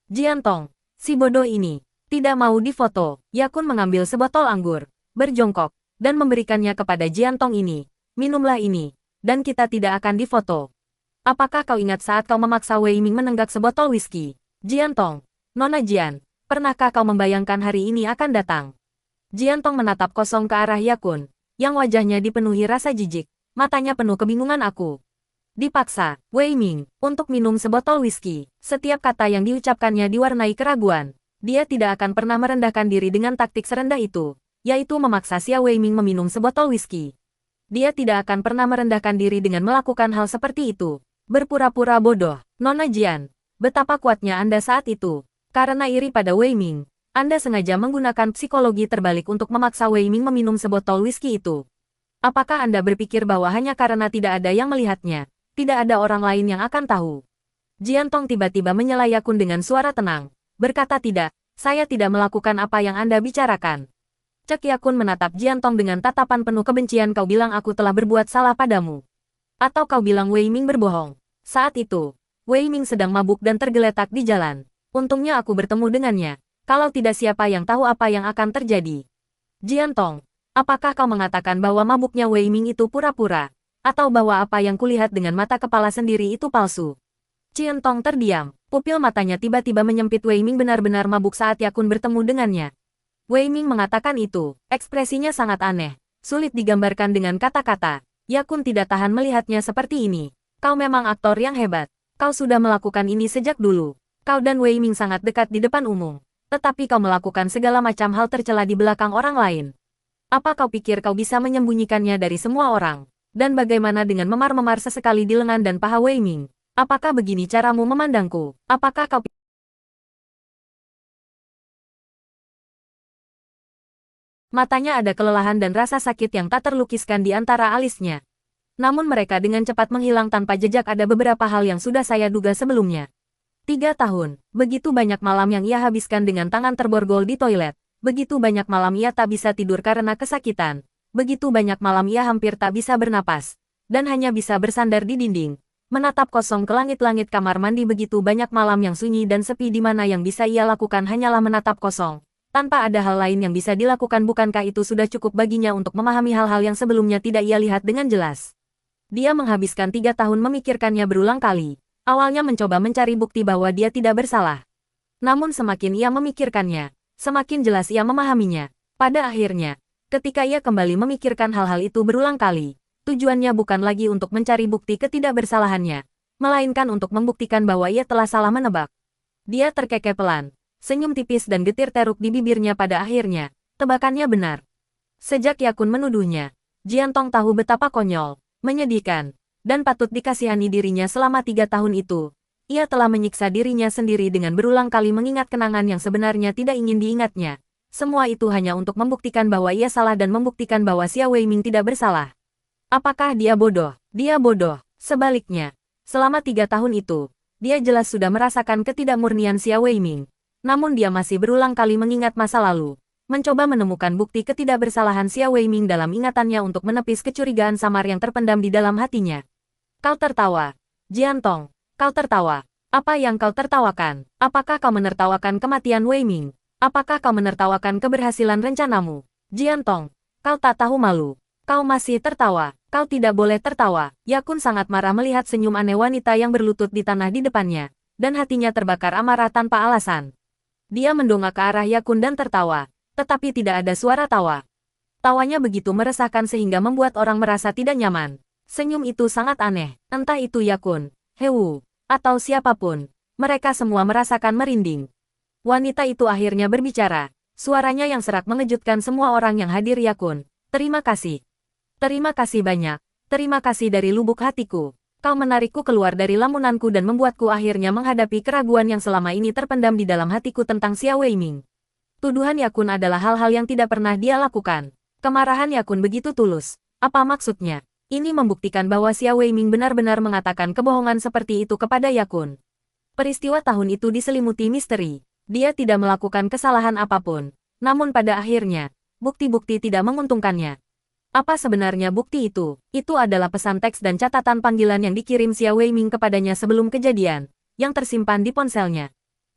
Jian Tong, si bodoh ini, tidak mau difoto. Yakun mengambil sebotol anggur, berjongkok, dan memberikannya kepada Jian Tong ini. Minumlah ini. Dan kita tidak akan difoto. Apakah kau ingat saat kau memaksa Wei Ming menenggak sebotol whisky? Jian Tong, Nona Jian, pernahkah kau membayangkan hari ini akan datang? Jian Tong menatap kosong ke arah Yakun, yang wajahnya dipenuhi rasa jijik, matanya penuh kebingungan. Aku dipaksa, Wei Ming, untuk minum sebotol whisky. Setiap kata yang diucapkannya diwarnai keraguan. Dia tidak akan pernah merendahkan diri dengan taktik serendah itu, yaitu memaksa Xia Wei Ming meminum sebotol whisky. Dia tidak akan pernah merendahkan diri dengan melakukan hal seperti itu. Berpura-pura bodoh. Nona Jian, betapa kuatnya Anda saat itu. Karena iri pada Wei Ming, Anda sengaja menggunakan psikologi terbalik untuk memaksa Wei Ming meminum sebotol whisky itu. Apakah Anda berpikir bahwa hanya karena tidak ada yang melihatnya, tidak ada orang lain yang akan tahu? Jian Tong tiba-tiba menyela Yakun dengan suara tenang, berkata, tidak, saya tidak melakukan apa yang Anda bicarakan. Cek Yakun menatap Jian Tong dengan tatapan penuh kebencian. Kau bilang aku telah berbuat salah padamu. Atau kau bilang Wei Ming berbohong. Saat itu, Wei Ming sedang mabuk dan tergeletak di jalan. Untungnya aku bertemu dengannya. Kalau tidak siapa yang tahu apa yang akan terjadi. Jian Tong, apakah kau mengatakan bahwa mabuknya Wei Ming itu pura-pura? Atau bahwa apa yang kulihat dengan mata kepala sendiri itu palsu? Jian Tong terdiam. Pupil matanya tiba-tiba menyempit. Wei Ming benar-benar mabuk saat Yakun bertemu dengannya. Wei Ming mengatakan itu, ekspresinya sangat aneh, sulit digambarkan dengan kata-kata. Yakun tidak tahan melihatnya seperti ini. Kau memang aktor yang hebat. Kau sudah melakukan ini sejak dulu. Kau dan Wei Ming sangat dekat di depan umum. Tetapi kau melakukan segala macam hal tercela di belakang orang lain. Apa kau pikir kau bisa menyembunyikannya dari semua orang? Dan bagaimana dengan memar-memar sesekali di lengan dan paha Wei Ming? Apakah begini caramu memandangku? Apakah kau... Matanya ada kelelahan dan rasa sakit yang tak terlukiskan di antara alisnya. Namun mereka dengan cepat menghilang tanpa jejak. Ada beberapa hal yang sudah saya duga sebelumnya. 3 tahun, begitu banyak malam yang ia habiskan dengan tangan terborgol di toilet. Begitu banyak malam ia tak bisa tidur karena kesakitan. Begitu banyak malam ia hampir tak bisa bernapas. Dan hanya bisa bersandar di dinding. Menatap kosong ke langit-langit kamar mandi. Begitu banyak malam yang sunyi dan sepi di mana yang bisa ia lakukan hanyalah menatap kosong. Tanpa ada hal lain yang bisa dilakukan. Bukankah itu sudah cukup baginya untuk memahami hal-hal yang sebelumnya tidak ia lihat dengan jelas? Dia menghabiskan 3 tahun memikirkannya berulang kali. Awalnya mencoba mencari bukti bahwa dia tidak bersalah. Namun semakin ia memikirkannya, semakin jelas ia memahaminya. Pada akhirnya, ketika ia kembali memikirkan hal-hal itu berulang kali, tujuannya bukan lagi untuk mencari bukti ketidakbersalahannya, melainkan untuk membuktikan bahwa ia telah salah menebak. Dia terkekeh pelan, senyum tipis dan getir teruk di bibirnya. Pada akhirnya, tebakannya benar. Sejak Yakun menuduhnya, Jiantong tahu betapa konyol, menyedihkan, dan patut dikasihani dirinya selama 3 tahun itu. Ia telah menyiksa dirinya sendiri dengan berulang kali mengingat kenangan yang sebenarnya tidak ingin diingatnya. Semua itu hanya untuk membuktikan bahwa ia salah dan membuktikan bahwa Xia Weiming tidak bersalah. Apakah dia bodoh? Dia bodoh. Sebaliknya, selama 3 tahun itu, dia jelas sudah merasakan ketidakmurnian Xia Weiming. Namun dia masih berulang kali mengingat masa lalu, mencoba menemukan bukti ketidakbersalahan Xia Weiming dalam ingatannya untuk menepis kecurigaan samar yang terpendam di dalam hatinya. Kau tertawa. Jiantong, kau tertawa. Apa yang kau tertawakan? Apakah kau menertawakan kematian Wei Ming? Apakah kau menertawakan keberhasilan rencanamu? Jiantong, kau tak tahu malu. Kau masih tertawa. Kau tidak boleh tertawa. Yakun sangat marah melihat senyum aneh wanita yang berlutut di tanah di depannya, dan hatinya terbakar amarah tanpa alasan. Dia mendongak ke arah Yakun dan tertawa, tetapi tidak ada suara tawa. Tawanya begitu meresahkan sehingga membuat orang merasa tidak nyaman. Senyum itu sangat aneh, entah itu Yakun, Hewu, atau siapapun. Mereka semua merasakan merinding. Wanita itu akhirnya berbicara. Suaranya yang serak mengejutkan semua orang yang hadir. Yakun, terima kasih. Terima kasih banyak. Terima kasih dari lubuk hatiku. Kau menarikku keluar dari lamunanku dan membuatku akhirnya menghadapi keraguan yang selama ini terpendam di dalam hatiku tentang Xia Weiming. Tuduhan Yakun adalah hal-hal yang tidak pernah dia lakukan. Kemarahan Yakun begitu tulus. Apa maksudnya? Ini membuktikan bahwa Xia Weiming benar-benar mengatakan kebohongan seperti itu kepada Yakun. Peristiwa tahun itu diselimuti misteri. Dia tidak melakukan kesalahan apapun. Namun pada akhirnya, bukti-bukti tidak menguntungkannya. Apa sebenarnya bukti itu? Itu adalah pesan teks dan catatan panggilan yang dikirim Xia Weiming kepadanya sebelum kejadian, yang tersimpan di ponselnya.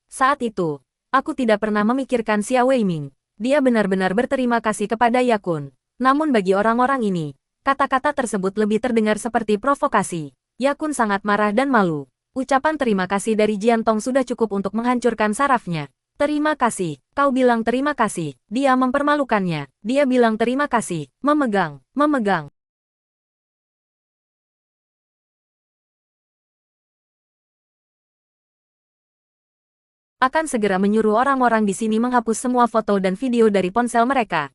Saat itu, aku tidak pernah memikirkan Xia Weiming. Dia benar-benar berterima kasih kepada Yakun. Namun bagi orang-orang ini, kata-kata tersebut lebih terdengar seperti provokasi. Yakun sangat marah dan malu. Ucapan terima kasih dari Jiantong sudah cukup untuk menghancurkan sarafnya. Terima kasih. Kau bilang terima kasih. Dia mempermalukannya. Dia bilang terima kasih. Memegang. Akan segera menyuruh orang-orang di sini menghapus semua foto dan video dari ponsel mereka.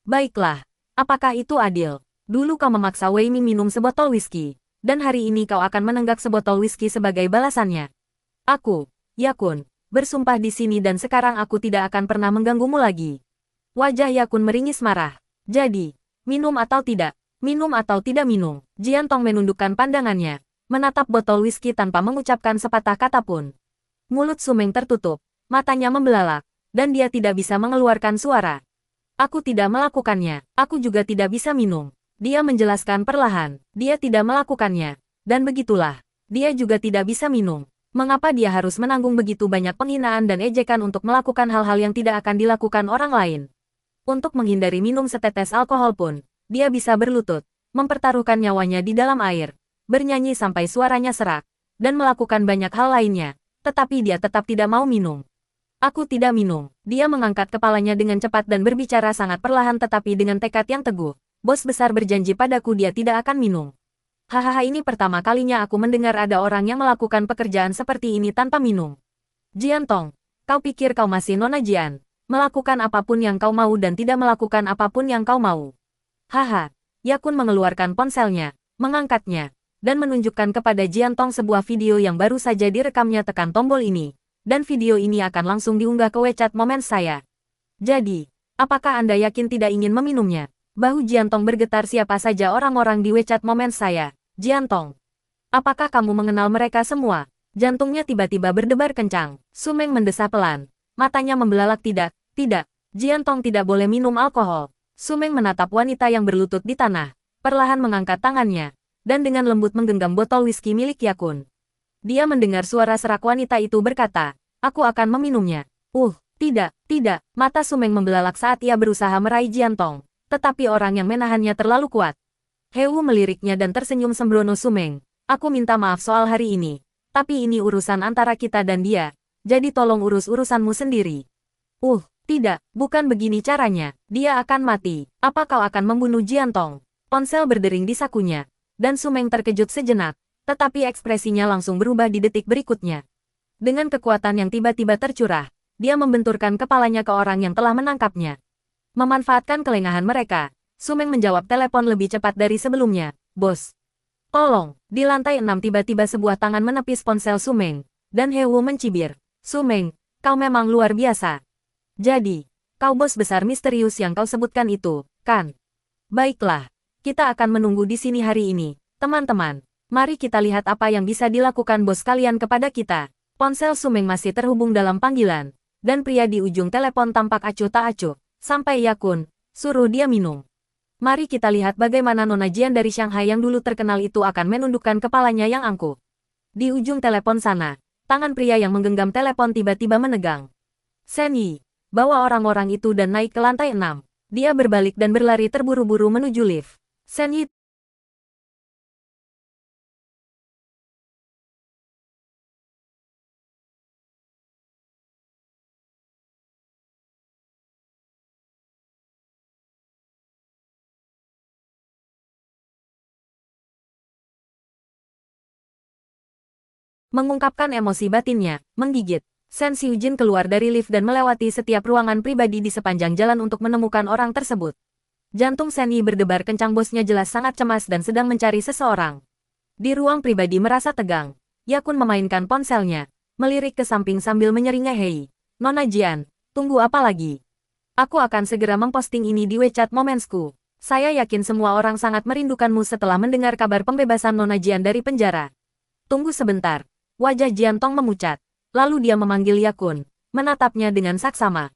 Baiklah. Apakah itu adil? Dulu kau memaksa Wei Ming minum sebotol whisky, dan hari ini kau akan menenggak sebotol whisky sebagai balasannya. Aku, Yakun, bersumpah di sini dan sekarang aku tidak akan pernah mengganggumu lagi. Wajah Yakun meringis marah. Jadi, minum atau tidak? Minum atau tidak minum? Jiantong menundukkan pandangannya, menatap botol whisky tanpa mengucapkan sepatah kata pun. Mulut Sumeng tertutup, matanya membelalak, dan dia tidak bisa mengeluarkan suara. Aku tidak melakukannya, aku juga tidak bisa minum. Dia menjelaskan perlahan, dia tidak melakukannya. Dan begitulah, dia juga tidak bisa minum. Mengapa dia harus menanggung begitu banyak penghinaan dan ejekan untuk melakukan hal-hal yang tidak akan dilakukan orang lain? Untuk menghindari minum setetes alkohol pun, dia bisa berlutut, mempertaruhkan nyawanya di dalam air, bernyanyi sampai suaranya serak, dan melakukan banyak hal lainnya. Tetapi dia tetap tidak mau minum. Aku tidak minum. Dia mengangkat kepalanya dengan cepat dan berbicara sangat perlahan tetapi dengan tekad yang teguh. Bos besar berjanji padaku dia tidak akan minum. Hahaha, ini pertama kalinya aku mendengar ada orang yang melakukan pekerjaan seperti ini tanpa minum. Jiantong, Kau pikir kau masih Nona Jian? Melakukan apapun yang kau mau dan tidak melakukan apapun yang kau mau. Haha. Yakun mengeluarkan ponselnya, mengangkatnya, dan menunjukkan kepada Jiantong sebuah video yang baru saja direkamnya. Tekan tombol ini, dan video ini akan langsung diunggah ke WeChat Moments saya. Jadi, apakah Anda yakin tidak ingin meminumnya? Bahu Jiantong bergetar. Siapa saja orang-orang di WeChat Moments saya, Jiantong? Apakah kamu mengenal mereka semua? Jantungnya tiba-tiba berdebar kencang. Sumeng mendesah pelan. Matanya membelalak. Tidak, tidak. Jiantong tidak boleh minum alkohol. Sumeng menatap wanita yang berlutut di tanah. Perlahan mengangkat tangannya. Dan dengan lembut menggenggam botol whisky milik Yakun. Dia mendengar suara serak wanita itu berkata, "Aku akan meminumnya." Tidak, tidak. Mata Sumeng membelalak saat ia berusaha meraih Jiantong. Tetapi orang yang menahannya terlalu kuat. Hewu meliriknya dan tersenyum sembrono. Sumeng, aku minta maaf soal hari ini. Tapi ini urusan antara kita dan dia. Jadi tolong urus urusanmu sendiri. Tidak, bukan begini caranya. Dia akan mati. Apa kau akan membunuh Jiantong? Ponsel berdering di sakunya. Dan Sumeng terkejut sejenak. Tetapi ekspresinya langsung berubah di detik berikutnya. Dengan kekuatan yang tiba-tiba tercurah, dia membenturkan kepalanya ke orang yang telah menangkapnya. Memanfaatkan kelengahan mereka, Sumeng menjawab telepon lebih cepat dari sebelumnya. "Bos, tolong." Di lantai 6 tiba-tiba sebuah tangan menepis ponsel Sumeng, dan Hewu mencibir. "Sumeng, kau memang luar biasa. Jadi, kau bos besar misterius yang kau sebutkan itu, kan? Baiklah, kita akan menunggu di sini hari ini, teman-teman. Mari kita lihat apa yang bisa dilakukan bos kalian kepada kita." Ponsel Sumeng masih terhubung dalam panggilan, dan pria di ujung telepon tampak acuh tak acuh. "Sampai Yakun, suruh dia minum. Mari kita lihat bagaimana Nona Jian dari Shanghai yang dulu terkenal itu akan menundukkan kepalanya yang angkuh." Di ujung telepon sana, tangan pria yang menggenggam telepon tiba-tiba menegang. "Shen Yi, bawa orang-orang itu dan naik ke lantai 6. Dia berbalik dan berlari terburu-buru menuju lift. Shen Yi mengungkapkan emosi batinnya, menggigit. Shen Xiujin keluar dari lift dan melewati setiap ruangan pribadi di sepanjang jalan untuk menemukan orang tersebut. Jantung Shen Yi berdebar kencang. Bosnya jelas sangat cemas dan sedang mencari seseorang. Di ruang pribadi merasa tegang, Yakun memainkan ponselnya, melirik ke samping sambil menyeringai. "Hei, Nona Jian, tunggu apa lagi? Aku akan segera memposting ini di WeChat Momentsku. Saya yakin semua orang sangat merindukanmu setelah mendengar kabar pembebasan Nona Jian dari penjara." "Tunggu sebentar." Wajah Jiantong memucat. Lalu dia memanggil Yakun, menatapnya dengan saksama.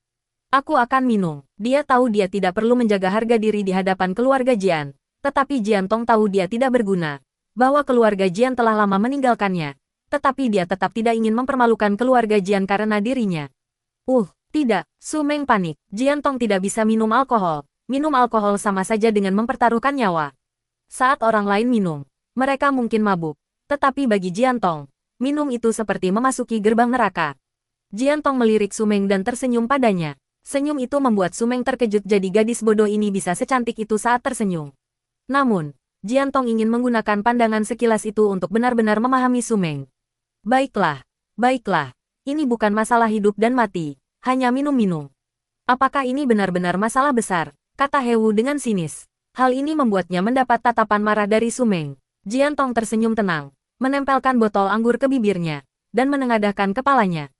"Aku akan minum." Dia tahu dia tidak perlu menjaga harga diri di hadapan keluarga Jian. Tetapi Jiantong tahu dia tidak berguna. Bahwa keluarga Jian telah lama meninggalkannya. Tetapi dia tetap tidak ingin mempermalukan keluarga Jian karena dirinya. Tidak." Sumeng panik. Jiantong tidak bisa minum alkohol. Minum alkohol sama saja dengan mempertaruhkan nyawa. Saat orang lain minum, mereka mungkin mabuk. Tetapi bagi Jiantong, minum itu seperti memasuki gerbang neraka. Jiantong melirik Sumeng dan tersenyum padanya. Senyum itu membuat Sumeng terkejut. Jadi gadis bodoh ini bisa secantik itu saat tersenyum. Namun, Jiantong ingin menggunakan pandangan sekilas itu untuk benar-benar memahami Sumeng. Baiklah, baiklah. Ini bukan masalah hidup dan mati. Hanya minum-minum. Apakah ini benar-benar masalah besar? Kata Hewu dengan sinis. Hal ini membuatnya mendapat tatapan marah dari Sumeng. Jiantong tersenyum tenang, menempelkan botol anggur ke bibirnya, dan menengadahkan kepalanya.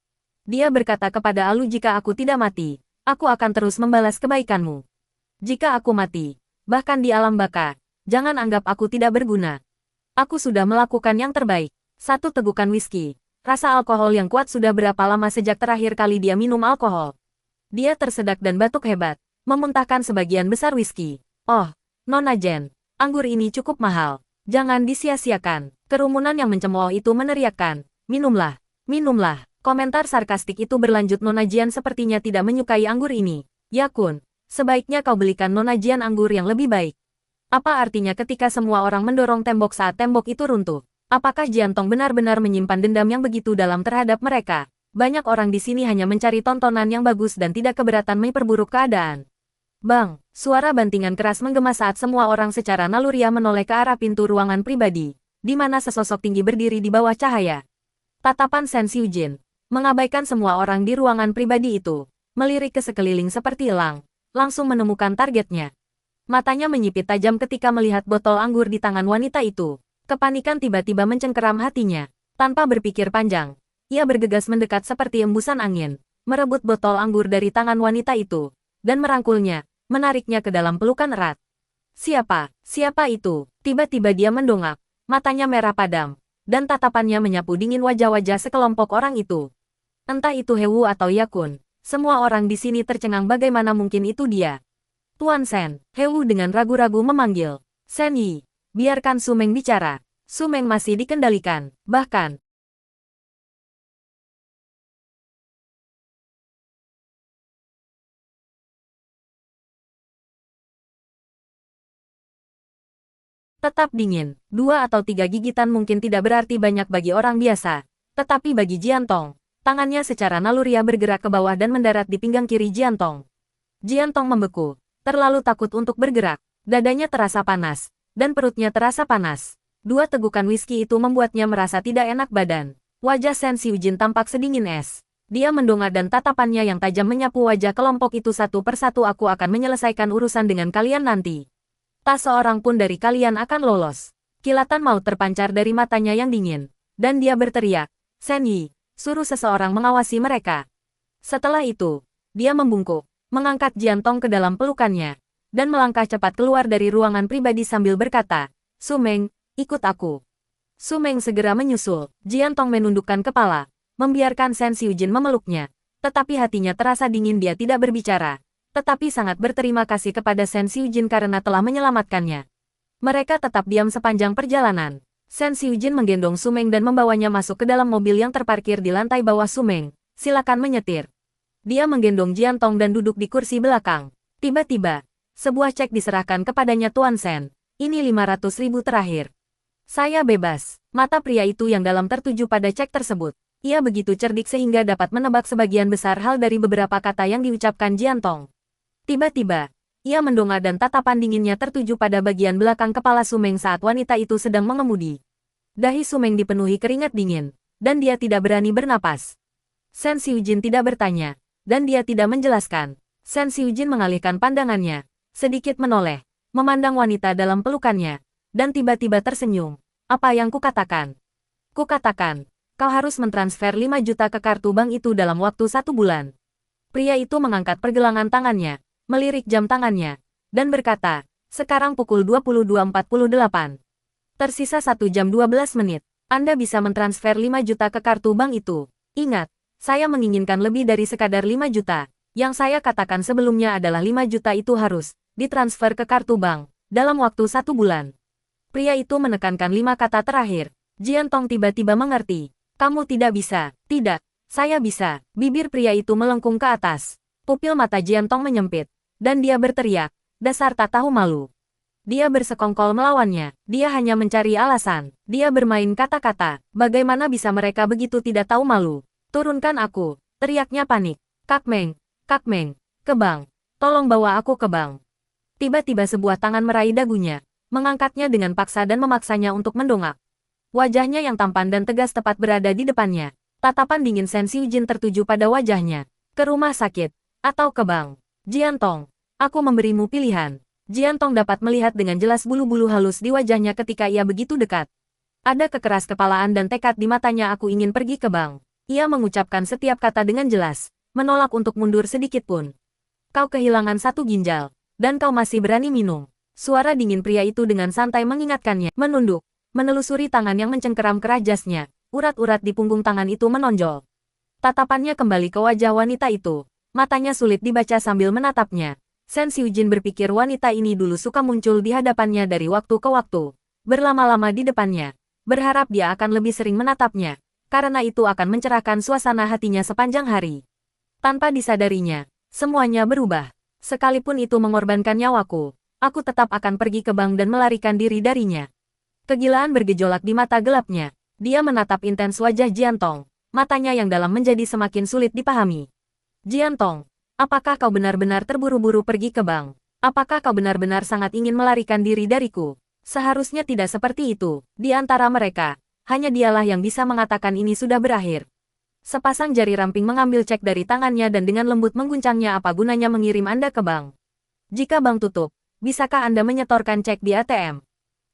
Dia berkata kepada Alu, "Jika aku tidak mati, aku akan terus membalas kebaikanmu. Jika aku mati, bahkan di alam baka, jangan anggap aku tidak berguna. Aku sudah melakukan yang terbaik." Satu tegukan whisky. Rasa alkohol yang kuat. Sudah berapa lama sejak terakhir kali dia minum alkohol? Dia tersedak dan batuk hebat, memuntahkan sebagian besar whisky. "Oh, Nona Jian, anggur ini cukup mahal. Jangan disia-siakan." Kerumunan yang mencemooh itu meneriakkan, "Minumlah, minumlah." Komentar sarkastik itu berlanjut. Nona Jian sepertinya tidak menyukai anggur ini. "Yakun, sebaiknya kau belikan Nona Jian anggur yang lebih baik." Apa artinya ketika semua orang mendorong tembok saat tembok itu runtuh? Apakah Jiantong benar-benar menyimpan dendam yang begitu dalam terhadap mereka? Banyak orang di sini hanya mencari tontonan yang bagus dan tidak keberatan memperburuk keadaan. Bang, suara bantingan keras menggema saat semua orang secara naluriah menoleh ke arah pintu ruangan pribadi, di mana sesosok tinggi berdiri di bawah cahaya. Tatapan Shen Xiujin, Mengabaikan semua orang di ruangan pribadi itu, melirik ke sekeliling seperti elang, langsung menemukan targetnya. Matanya menyipit tajam ketika melihat botol anggur di tangan wanita itu. Kepanikan tiba-tiba mencengkeram hatinya. Tanpa berpikir panjang, ia bergegas mendekat seperti embusan angin, merebut botol anggur dari tangan wanita itu, dan merangkulnya, menariknya ke dalam pelukan erat. Siapa? Siapa itu? Tiba-tiba dia mendongak, matanya merah padam, dan tatapannya menyapu dingin wajah-wajah sekelompok orang itu. Entah itu Hewu atau Yakun, semua orang di sini tercengang bagaimana mungkin itu dia. Tuan Sen, Hewu dengan ragu-ragu memanggil. Sen Yi, biarkan Su Meng bicara. Su Meng masih dikendalikan, bahkan tetap dingin. 2 atau 3 gigitan mungkin tidak berarti banyak bagi orang biasa. Tetapi bagi Jiantong, tangannya secara naluriah bergerak ke bawah dan mendarat di pinggang kiri Jiantong. Jiantong membeku, terlalu takut untuk bergerak. Dadanya terasa panas, dan perutnya terasa panas. 2 tegukan whisky itu membuatnya merasa tidak enak badan. Wajah Sen Xiujin tampak sedingin es. Dia mendongak dan tatapannya yang tajam menyapu wajah kelompok itu satu persatu. Aku akan menyelesaikan urusan dengan kalian nanti. Tak seorang pun dari kalian akan lolos. Kilatan maut terpancar dari matanya yang dingin. Dan dia berteriak, Sen Yi, suruh seseorang mengawasi mereka. Setelah itu, dia membungkuk, mengangkat Jiantong ke dalam pelukannya, dan melangkah cepat keluar dari ruangan pribadi sambil berkata, Su Meng, ikut aku. Su Meng segera menyusul. Jiantong menundukkan kepala, membiarkan Sen Xiujin memeluknya. Tetapi hatinya terasa dingin. Dia tidak berbicara, tetapi sangat berterima kasih kepada Sen Xiujin karena telah menyelamatkannya. Mereka tetap diam sepanjang perjalanan. Sen Xiujin menggendong Su Meng dan membawanya masuk ke dalam mobil yang terparkir di lantai bawah. Su Meng, silakan menyetir. Dia menggendong Jiantong dan duduk di kursi belakang. Tiba-tiba, sebuah cek diserahkan kepadanya. Tuan Sen, ini 500.000 terakhir. Saya bebas. Mata pria itu yang dalam tertuju pada cek tersebut. Ia begitu cerdik sehingga dapat menebak sebagian besar hal dari beberapa kata yang diucapkan Jiantong. Tiba-tiba, ia mendongak dan tatapan dinginnya tertuju pada bagian belakang kepala Su Meng saat wanita itu sedang mengemudi. Dahi Su Meng dipenuhi keringat dingin, dan dia tidak berani bernapas. Sen Xiujin tidak bertanya, dan dia tidak menjelaskan. Sen Xiujin mengalihkan pandangannya, sedikit menoleh, memandang wanita dalam pelukannya, dan tiba-tiba tersenyum. Apa yang kukatakan? Kukatakan, kau harus mentransfer 5 juta ke kartu bank itu dalam waktu 1 bulan. Pria itu mengangkat pergelangan tangannya, melirik jam tangannya, dan berkata, sekarang pukul 22.48. Tersisa 1 jam 12 menit. Anda bisa mentransfer 5 juta ke kartu bank itu. Ingat, saya menginginkan lebih dari sekadar 5 juta. Yang saya katakan sebelumnya adalah 5 juta itu harus ditransfer ke kartu bank dalam waktu 1 bulan. Pria itu menekankan 5 kata terakhir. Jiantong tiba-tiba mengerti. Kamu tidak bisa. Tidak, saya bisa. Bibir pria itu melengkung ke atas. Pupil mata Jiantong menyempit. Dan dia berteriak, dasar tak tahu malu. Dia bersekongkol melawannya. Dia hanya mencari alasan. Dia bermain kata-kata. Bagaimana bisa mereka begitu tidak tahu malu? Turunkan aku, teriaknya panik. Kak Meng, ke bank. Tolong bawa aku ke bank. Tiba-tiba sebuah tangan meraih dagunya, mengangkatnya dengan paksa dan memaksanya untuk mendongak. Wajahnya yang tampan dan tegas tepat berada di depannya. Tatapan dingin Sen Xiujin tertuju pada wajahnya. Ke rumah sakit, atau ke bank. Jiantong, aku memberimu pilihan. Jiantong dapat melihat dengan jelas bulu-bulu halus di wajahnya ketika ia begitu dekat. Ada kekeras kepalaan dan tekad di matanya. Aku ingin pergi ke bank. Ia mengucapkan setiap kata dengan jelas, menolak untuk mundur sedikit pun. Kau kehilangan 1 ginjal, dan kau masih berani minum. Suara dingin pria itu dengan santai mengingatkannya. Menunduk, menelusuri tangan yang mencengkeram kerah jasnya. Urat-urat di punggung tangan itu menonjol. Tatapannya kembali ke wajah wanita itu. Matanya sulit dibaca sambil menatapnya. Sen Xiujin berpikir wanita ini dulu suka muncul di hadapannya dari waktu ke waktu. Berlama-lama di depannya. Berharap dia akan lebih sering menatapnya. Karena itu akan mencerahkan suasana hatinya sepanjang hari. Tanpa disadarinya, semuanya berubah. Sekalipun itu mengorbankan nyawaku, aku tetap akan pergi ke bank dan melarikan diri darinya. Kegilaan bergejolak di mata gelapnya. Dia menatap intens wajah Jiantong. Matanya yang dalam menjadi semakin sulit dipahami. Jiantong, apakah kau benar-benar terburu-buru pergi ke bank? Apakah kau benar-benar sangat ingin melarikan diri dariku? Seharusnya tidak seperti itu. Di antara mereka, hanya dialah yang bisa mengatakan ini sudah berakhir. Sepasang jari ramping mengambil cek dari tangannya dan dengan lembut mengguncangnya. Apa gunanya mengirim Anda ke bank? Jika bank tutup, bisakah Anda menyetorkan cek di ATM?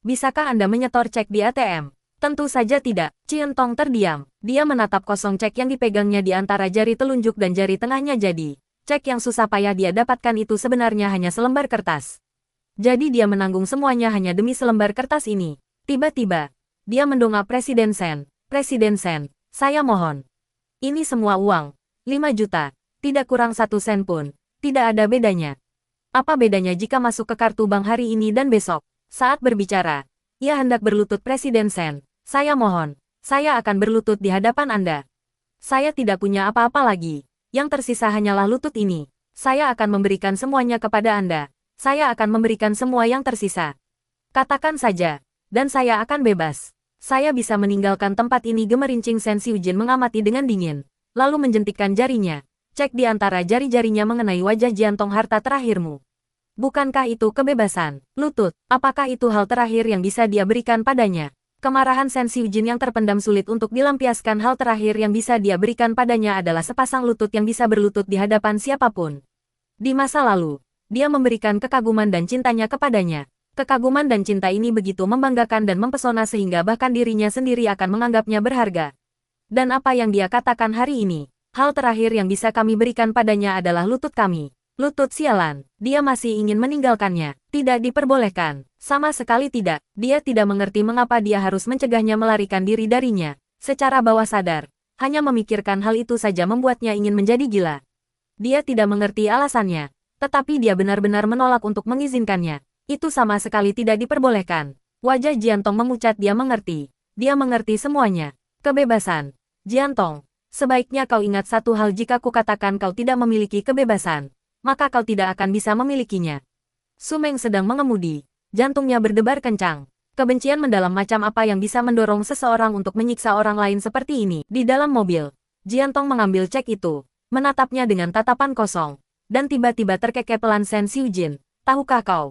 Bisakah Anda menyetor cek di ATM? Tentu saja tidak. Chien Tong terdiam. Dia menatap kosong cek yang dipegangnya di antara jari telunjuk dan jari tengahnya. Jadi, cek yang susah payah dia dapatkan itu sebenarnya hanya selembar kertas. Jadi dia menanggung semuanya hanya demi selembar kertas ini. Tiba-tiba, dia mendongak Presiden Sen. Presiden Sen, saya mohon. Ini semua uang. 5 juta. Tidak kurang 1 sen pun. Tidak ada bedanya. Apa bedanya jika masuk ke kartu bank hari ini dan besok? Saat berbicara, ia hendak berlutut. Presiden Sen, saya mohon. Saya akan berlutut di hadapan Anda. Saya tidak punya apa-apa lagi. Yang tersisa hanyalah lutut ini. Saya akan memberikan semuanya kepada Anda. Saya akan memberikan semua yang tersisa. Katakan saja, dan saya akan bebas. Saya bisa meninggalkan tempat ini. Gemerincing. Sen Xiujin mengamati dengan dingin, lalu menjentikkan jarinya. Cek di antara jari-jarinya mengenai wajah Jian Tong. Harta terakhirmu. Bukankah itu kebebasan? Lutut, apakah itu hal terakhir yang bisa dia berikan padanya? Kemarahan Sen Xiujin yang terpendam sulit untuk dilampiaskan. Hal terakhir yang bisa dia berikan padanya adalah sepasang lutut yang bisa berlutut di hadapan siapapun. Di masa lalu, dia memberikan kekaguman dan cintanya kepadanya. Kekaguman dan cinta ini begitu membanggakan dan mempesona sehingga bahkan dirinya sendiri akan menganggapnya berharga. Dan apa yang dia katakan hari ini? Hal terakhir yang bisa kami berikan padanya adalah lutut kami. Lutut. Sialan, dia masih ingin meninggalkannya. Tidak diperbolehkan. Sama sekali tidak. Dia tidak mengerti mengapa dia harus mencegahnya melarikan diri darinya. Secara bawah sadar, hanya memikirkan hal itu saja membuatnya ingin menjadi gila. Dia tidak mengerti alasannya, tetapi dia benar-benar menolak untuk mengizinkannya. Itu sama sekali tidak diperbolehkan. Wajah Jian Tong memucat. Dia mengerti. Dia mengerti semuanya. Kebebasan. Jian Tong, sebaiknya kau ingat satu hal. Jika kukatakan kau tidak memiliki kebebasan, maka kau tidak akan bisa memilikinya. Su Meng sedang mengemudi. Jantungnya berdebar kencang. Kebencian mendalam macam apa yang bisa mendorong seseorang untuk menyiksa orang lain seperti ini. Di dalam mobil, Jian Tong mengambil cek itu, menatapnya dengan tatapan kosong, dan tiba-tiba terkekeh pelan. Sen Xiujin, tahukah kau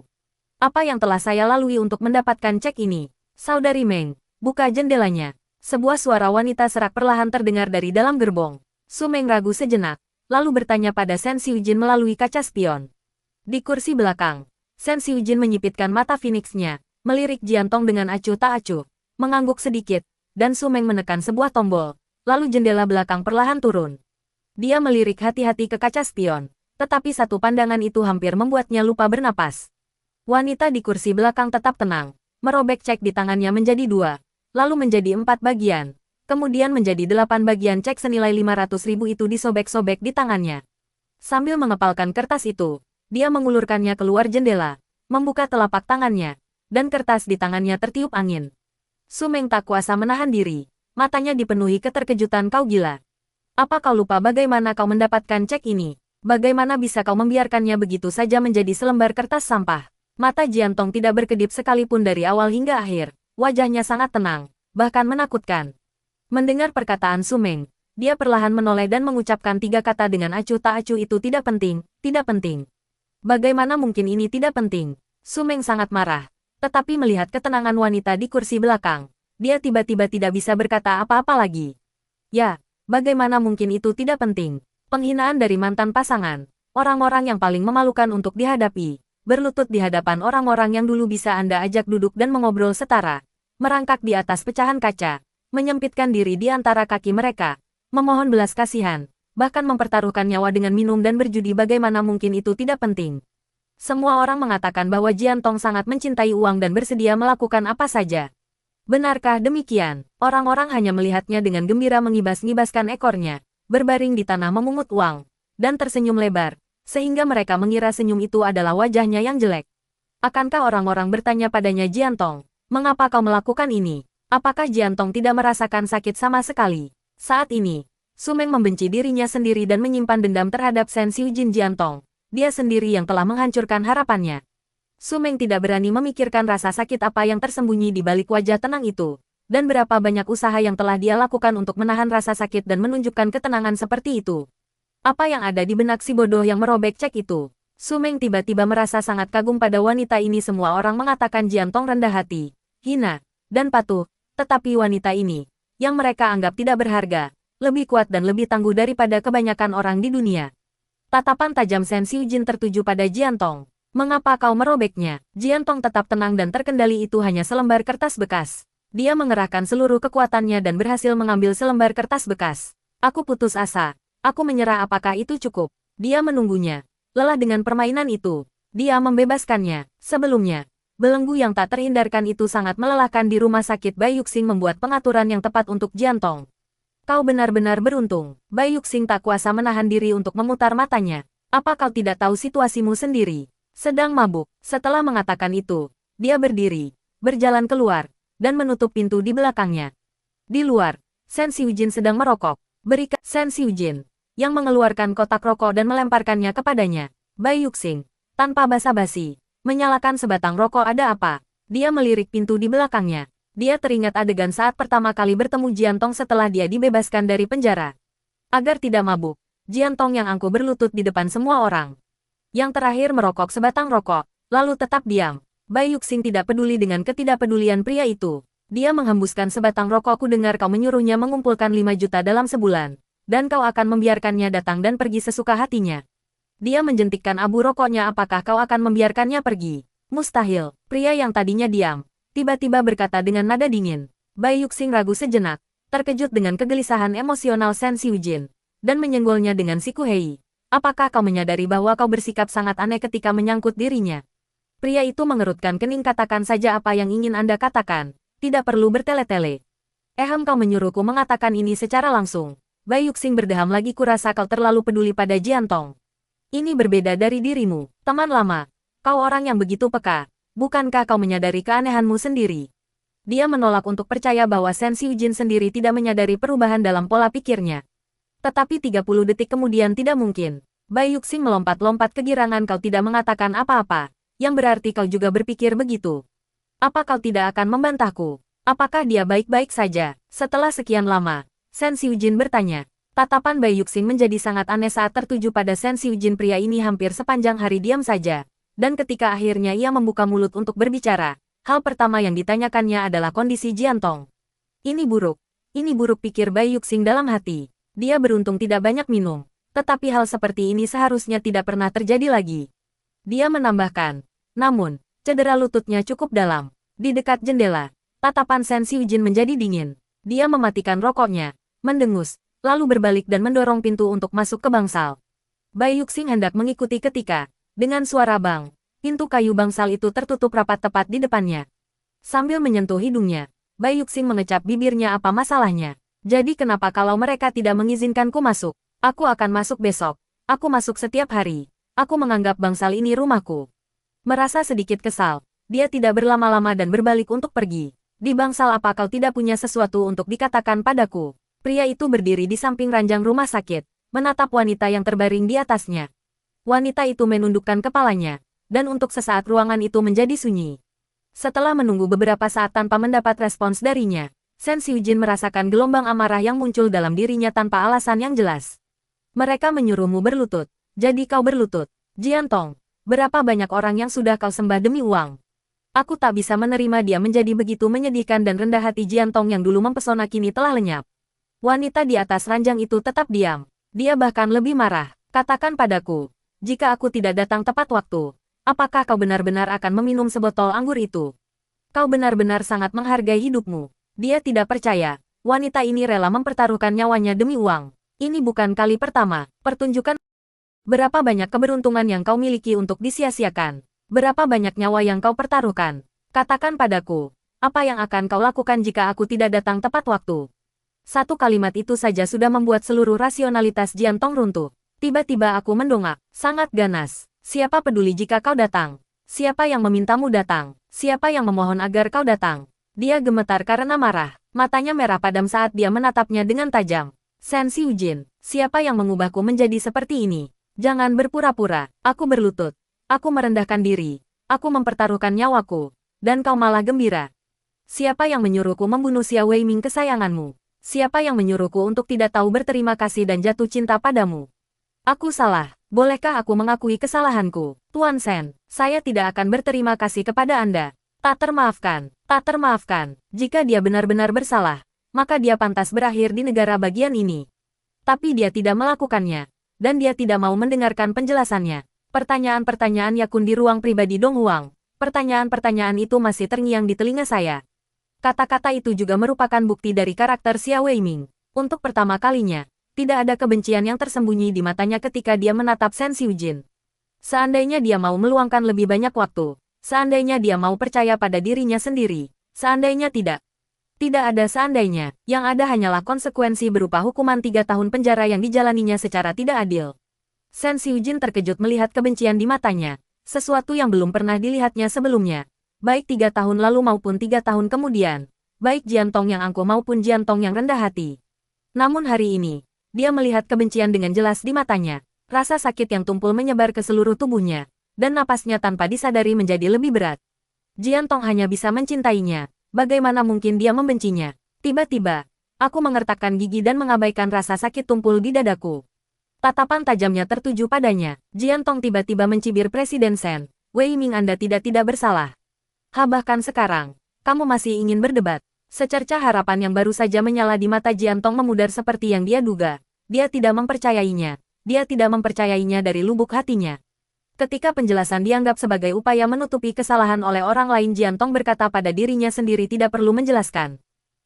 apa yang telah saya lalui untuk mendapatkan cek ini? Saudari Meng, buka jendelanya. Sebuah suara wanita serak perlahan terdengar dari dalam gerbong. Su Meng ragu sejenak, lalu bertanya pada Sen Xiujin melalui kaca spion. Di kursi belakang, Sen Xiujin menyipitkan mata Phoenix-nya, melirik Jian Tong dengan acuh tak acuh, mengangguk sedikit, dan Su Meng menekan sebuah tombol, lalu jendela belakang perlahan turun. Dia melirik hati-hati ke kaca spion, tetapi satu pandangan itu hampir membuatnya lupa bernapas. Wanita di kursi belakang tetap tenang, merobek cek di tangannya menjadi 2, lalu menjadi 4 bagian. Kemudian menjadi 8 bagian. Cek senilai 500.000 itu disobek-sobek di tangannya. Sambil mengepalkan kertas itu, dia mengulurkannya keluar jendela, membuka telapak tangannya, dan kertas di tangannya tertiup angin. Su Meng tak kuasa menahan diri, matanya dipenuhi keterkejutan. Kau gila. Apa kau lupa bagaimana kau mendapatkan cek ini? Bagaimana bisa kau membiarkannya begitu saja menjadi selembar kertas sampah? Mata Jian Tong tidak berkedip sekalipun dari awal hingga akhir. Wajahnya sangat tenang, bahkan menakutkan. Mendengar perkataan Su Meng, dia perlahan menoleh dan mengucapkan 3 kata dengan acuh tak acuh. Itu tidak penting, tidak penting. Bagaimana mungkin ini tidak penting? Su Meng sangat marah, tetapi melihat ketenangan wanita di kursi belakang, dia tiba-tiba tidak bisa berkata apa-apa lagi. Ya, bagaimana mungkin itu tidak penting? Penghinaan dari mantan pasangan, orang-orang yang paling memalukan untuk dihadapi, berlutut di hadapan orang-orang yang dulu bisa Anda ajak duduk dan mengobrol setara, merangkak di atas pecahan kaca, menyempitkan diri di antara kaki mereka, memohon belas kasihan, bahkan mempertaruhkan nyawa dengan minum dan berjudi. Bagaimana mungkin itu tidak penting? Semua orang mengatakan bahwa Jian Tong sangat mencintai uang dan bersedia melakukan apa saja. Benarkah demikian? Orang-orang hanya melihatnya dengan gembira mengibas-ngibaskan ekornya, berbaring di tanah memungut uang, dan tersenyum lebar, sehingga mereka mengira senyum itu adalah wajahnya yang jelek. Akankah orang-orang bertanya padanya, Jian Tong, mengapa kau melakukan ini? Apakah Jian Tong tidak merasakan sakit sama sekali? Saat ini, Su Meng membenci dirinya sendiri dan menyimpan dendam terhadap Sen Xiujin. Jian Tong, dia sendiri yang telah menghancurkan harapannya. Su Meng tidak berani memikirkan rasa sakit apa yang tersembunyi di balik wajah tenang itu, dan berapa banyak usaha yang telah dia lakukan untuk menahan rasa sakit dan menunjukkan ketenangan seperti itu. Apa yang ada di benak si bodoh yang merobek cek itu? Su Meng tiba-tiba merasa sangat kagum pada wanita ini. Semua orang mengatakan Jian Tong rendah hati, hina, dan patuh. Tetapi wanita ini, yang mereka anggap tidak berharga, lebih kuat dan lebih tangguh daripada kebanyakan orang di dunia. Tatapan tajam Shen Xiujin tertuju pada Jiantong. Mengapa kau merobeknya? Jiantong tetap tenang dan terkendali, itu hanya selembar kertas bekas. Dia mengerahkan seluruh kekuatannya dan berhasil mengambil selembar kertas bekas. Aku putus asa. Aku menyerah, apakah itu cukup? Dia menunggunya. Lelah dengan permainan itu. Dia membebaskannya. Sebelumnya, belenggu yang tak terhindarkan itu sangat melelahkan di rumah sakit. Bai Yuxing membuat pengaturan yang tepat untuk Jiantong. Kau benar-benar beruntung. Bai Yuxing tak kuasa menahan diri untuk memutar matanya. Apa kau tidak tahu situasimu sendiri? Sedang mabuk. Setelah mengatakan itu, dia berdiri, berjalan keluar, dan menutup pintu di belakangnya. Di luar, Shen Xiujin sedang merokok. Berikan Shen Xiujin, yang mengeluarkan kotak rokok dan melemparkannya kepadanya. Bai Yuxing, tanpa basa-basi, menyalakan sebatang rokok. Ada apa? Dia melirik pintu di belakangnya. Dia teringat adegan saat pertama kali bertemu Jiantong setelah dia dibebaskan dari penjara. Agar tidak mabuk, Jiantong yang angkuh berlutut di depan semua orang. Yang terakhir merokok sebatang rokok, lalu tetap diam. Bai Yuxing tidak peduli dengan ketidakpedulian pria itu. Dia menghembuskan sebatang rokok. Ku dengar kau menyuruhnya mengumpulkan 5 juta dalam sebulan. Dan kau akan membiarkannya datang dan pergi sesuka hatinya. Dia menjentikkan abu rokoknya. Apakah kau akan membiarkannya pergi? Mustahil. Pria yang tadinya diam, tiba-tiba berkata dengan nada dingin. Bai Yuxing ragu sejenak, terkejut dengan kegelisahan emosional Shen Xiujin, dan menyenggolnya dengan siku. Hei, apakah kau menyadari bahwa kau bersikap sangat aneh ketika menyangkut dirinya? Pria itu mengerutkan kening. Katakan saja apa yang ingin Anda katakan. Tidak perlu bertele-tele. Kau menyuruhku mengatakan ini secara langsung. Bai Yuxing berdeham lagi. Kurasa kau terlalu peduli pada Jiantong. Ini berbeda dari dirimu, teman lama. Kau orang yang begitu peka. Bukankah kau menyadari keanehanmu sendiri? Dia menolak untuk percaya bahwa Shen Xiujin sendiri tidak menyadari perubahan dalam pola pikirnya. Tetapi 30 detik kemudian tidak mungkin. Bai Yuxing melompat-lompat kegirangan. Kau tidak mengatakan apa-apa. Yang berarti kau juga berpikir begitu. Apa kau tidak akan membantahku? Apakah dia baik-baik saja? Setelah sekian lama, Shen Xiujin bertanya. Tatapan Bai Yuxing menjadi sangat aneh saat tertuju pada Shen Xiujin. Pria ini hampir sepanjang hari diam saja. Dan ketika akhirnya ia membuka mulut untuk berbicara, hal pertama yang ditanyakannya adalah kondisi Jiantong. Ini buruk. Ini buruk, pikir Bai Yuxing dalam hati. Dia beruntung tidak banyak minum. Tetapi hal seperti ini seharusnya tidak pernah terjadi lagi. Dia menambahkan. Namun, cedera lututnya cukup dalam. Di dekat jendela, tatapan Shen Xiujin menjadi dingin. Dia mematikan rokoknya, mendengus, lalu berbalik dan mendorong pintu untuk masuk ke bangsal. Bai Yuxing hendak mengikuti ketika, dengan suara bang, pintu kayu bangsal itu tertutup rapat tepat di depannya. Sambil menyentuh hidungnya, Bai Yuxing mengecap bibirnya. Apa masalahnya? Jadi kenapa kalau mereka tidak mengizinkanku masuk? Aku akan masuk besok. Aku masuk setiap hari. Aku menganggap bangsal ini rumahku. Merasa sedikit kesal, dia tidak berlama-lama dan berbalik untuk pergi. Di bangsal, apa kau tidak punya sesuatu untuk dikatakan padaku? Pria itu berdiri di samping ranjang rumah sakit, menatap wanita yang terbaring di atasnya. Wanita itu menundukkan kepalanya, dan untuk sesaat ruangan itu menjadi sunyi. Setelah menunggu beberapa saat tanpa mendapat respons darinya, Shen Xiujin merasakan gelombang amarah yang muncul dalam dirinya tanpa alasan yang jelas. Mereka menyuruhmu berlutut, jadi kau berlutut. Jiantong. Berapa banyak orang yang sudah kau sembah demi uang? Aku tak bisa menerima dia menjadi begitu menyedihkan dan rendah hati. Jiantong yang dulu mempesona kini telah lenyap. Wanita di atas ranjang itu tetap diam. Dia bahkan lebih marah. Katakan padaku, jika aku tidak datang tepat waktu, apakah kau benar-benar akan meminum sebotol anggur itu? Kau benar-benar sangat menghargai hidupmu. Dia tidak percaya. Wanita ini rela mempertaruhkan nyawanya demi uang. Ini bukan kali pertama. Pertunjukan. Berapa banyak keberuntungan yang kau miliki untuk disia-siakan? Berapa banyak nyawa yang kau pertaruhkan? Katakan padaku, apa yang akan kau lakukan jika aku tidak datang tepat waktu? Satu kalimat itu saja sudah membuat seluruh rasionalitas Jiantong runtuh. Tiba-tiba aku mendongak, sangat ganas. Siapa peduli jika kau datang? Siapa yang memintamu datang? Siapa yang memohon agar kau datang? Dia gemetar karena marah. Matanya merah padam saat dia menatapnya dengan tajam. Shen Xiujin, siapa yang mengubahku menjadi seperti ini? Jangan berpura-pura. Aku berlutut. Aku merendahkan diri. Aku mempertaruhkan nyawaku. Dan kau malah gembira. Siapa yang menyuruhku membunuh Xia Weiming kesayanganmu? Siapa yang menyuruhku untuk tidak tahu berterima kasih dan jatuh cinta padamu? Aku salah. Bolehkah aku mengakui kesalahanku? Tuan Shen, saya tidak akan berterima kasih kepada Anda. Tak termaafkan. Tak termaafkan. Jika dia benar-benar bersalah, maka dia pantas berakhir di negara bagian ini. Tapi dia tidak melakukannya, dan dia tidak mau mendengarkan penjelasannya. Pertanyaan-pertanyaan Yakun di ruang pribadi Dong Huang. Pertanyaan-pertanyaan itu masih terngiang di telinga saya. Kata-kata itu juga merupakan bukti dari karakter Xia Weiming. Untuk pertama kalinya, tidak ada kebencian yang tersembunyi di matanya ketika dia menatap Shen Xiujin. Seandainya dia mau meluangkan lebih banyak waktu, seandainya dia mau percaya pada dirinya sendiri, seandainya tidak. Tidak ada seandainya, yang ada hanyalah konsekuensi berupa hukuman 3 tahun penjara yang dijalaninya secara tidak adil. Shen Xiujin terkejut melihat kebencian di matanya, sesuatu yang belum pernah dilihatnya sebelumnya. Baik 3 tahun lalu maupun 3 tahun kemudian, baik Jiantong yang angkuh maupun Jiantong yang rendah hati. Namun hari ini, dia melihat kebencian dengan jelas di matanya. Rasa sakit yang tumpul menyebar ke seluruh tubuhnya, dan napasnya tanpa disadari menjadi lebih berat. Jiantong hanya bisa mencintainya, bagaimana mungkin dia membencinya? Tiba-tiba, aku mengertakkan gigi dan mengabaikan rasa sakit tumpul di dadaku. Tatapan tajamnya tertuju padanya. Jiantong tiba-tiba mencibir Presiden Shen. Weiming, Anda tidak bersalah. Bahkan sekarang, kamu masih ingin berdebat. Secercah harapan yang baru saja menyala di mata Jiantong memudar seperti yang dia duga. Dia tidak mempercayainya. Dia tidak mempercayainya dari lubuk hatinya. Ketika penjelasan dianggap sebagai upaya menutupi kesalahan oleh orang lain, Jiantong berkata pada dirinya sendiri tidak perlu menjelaskan.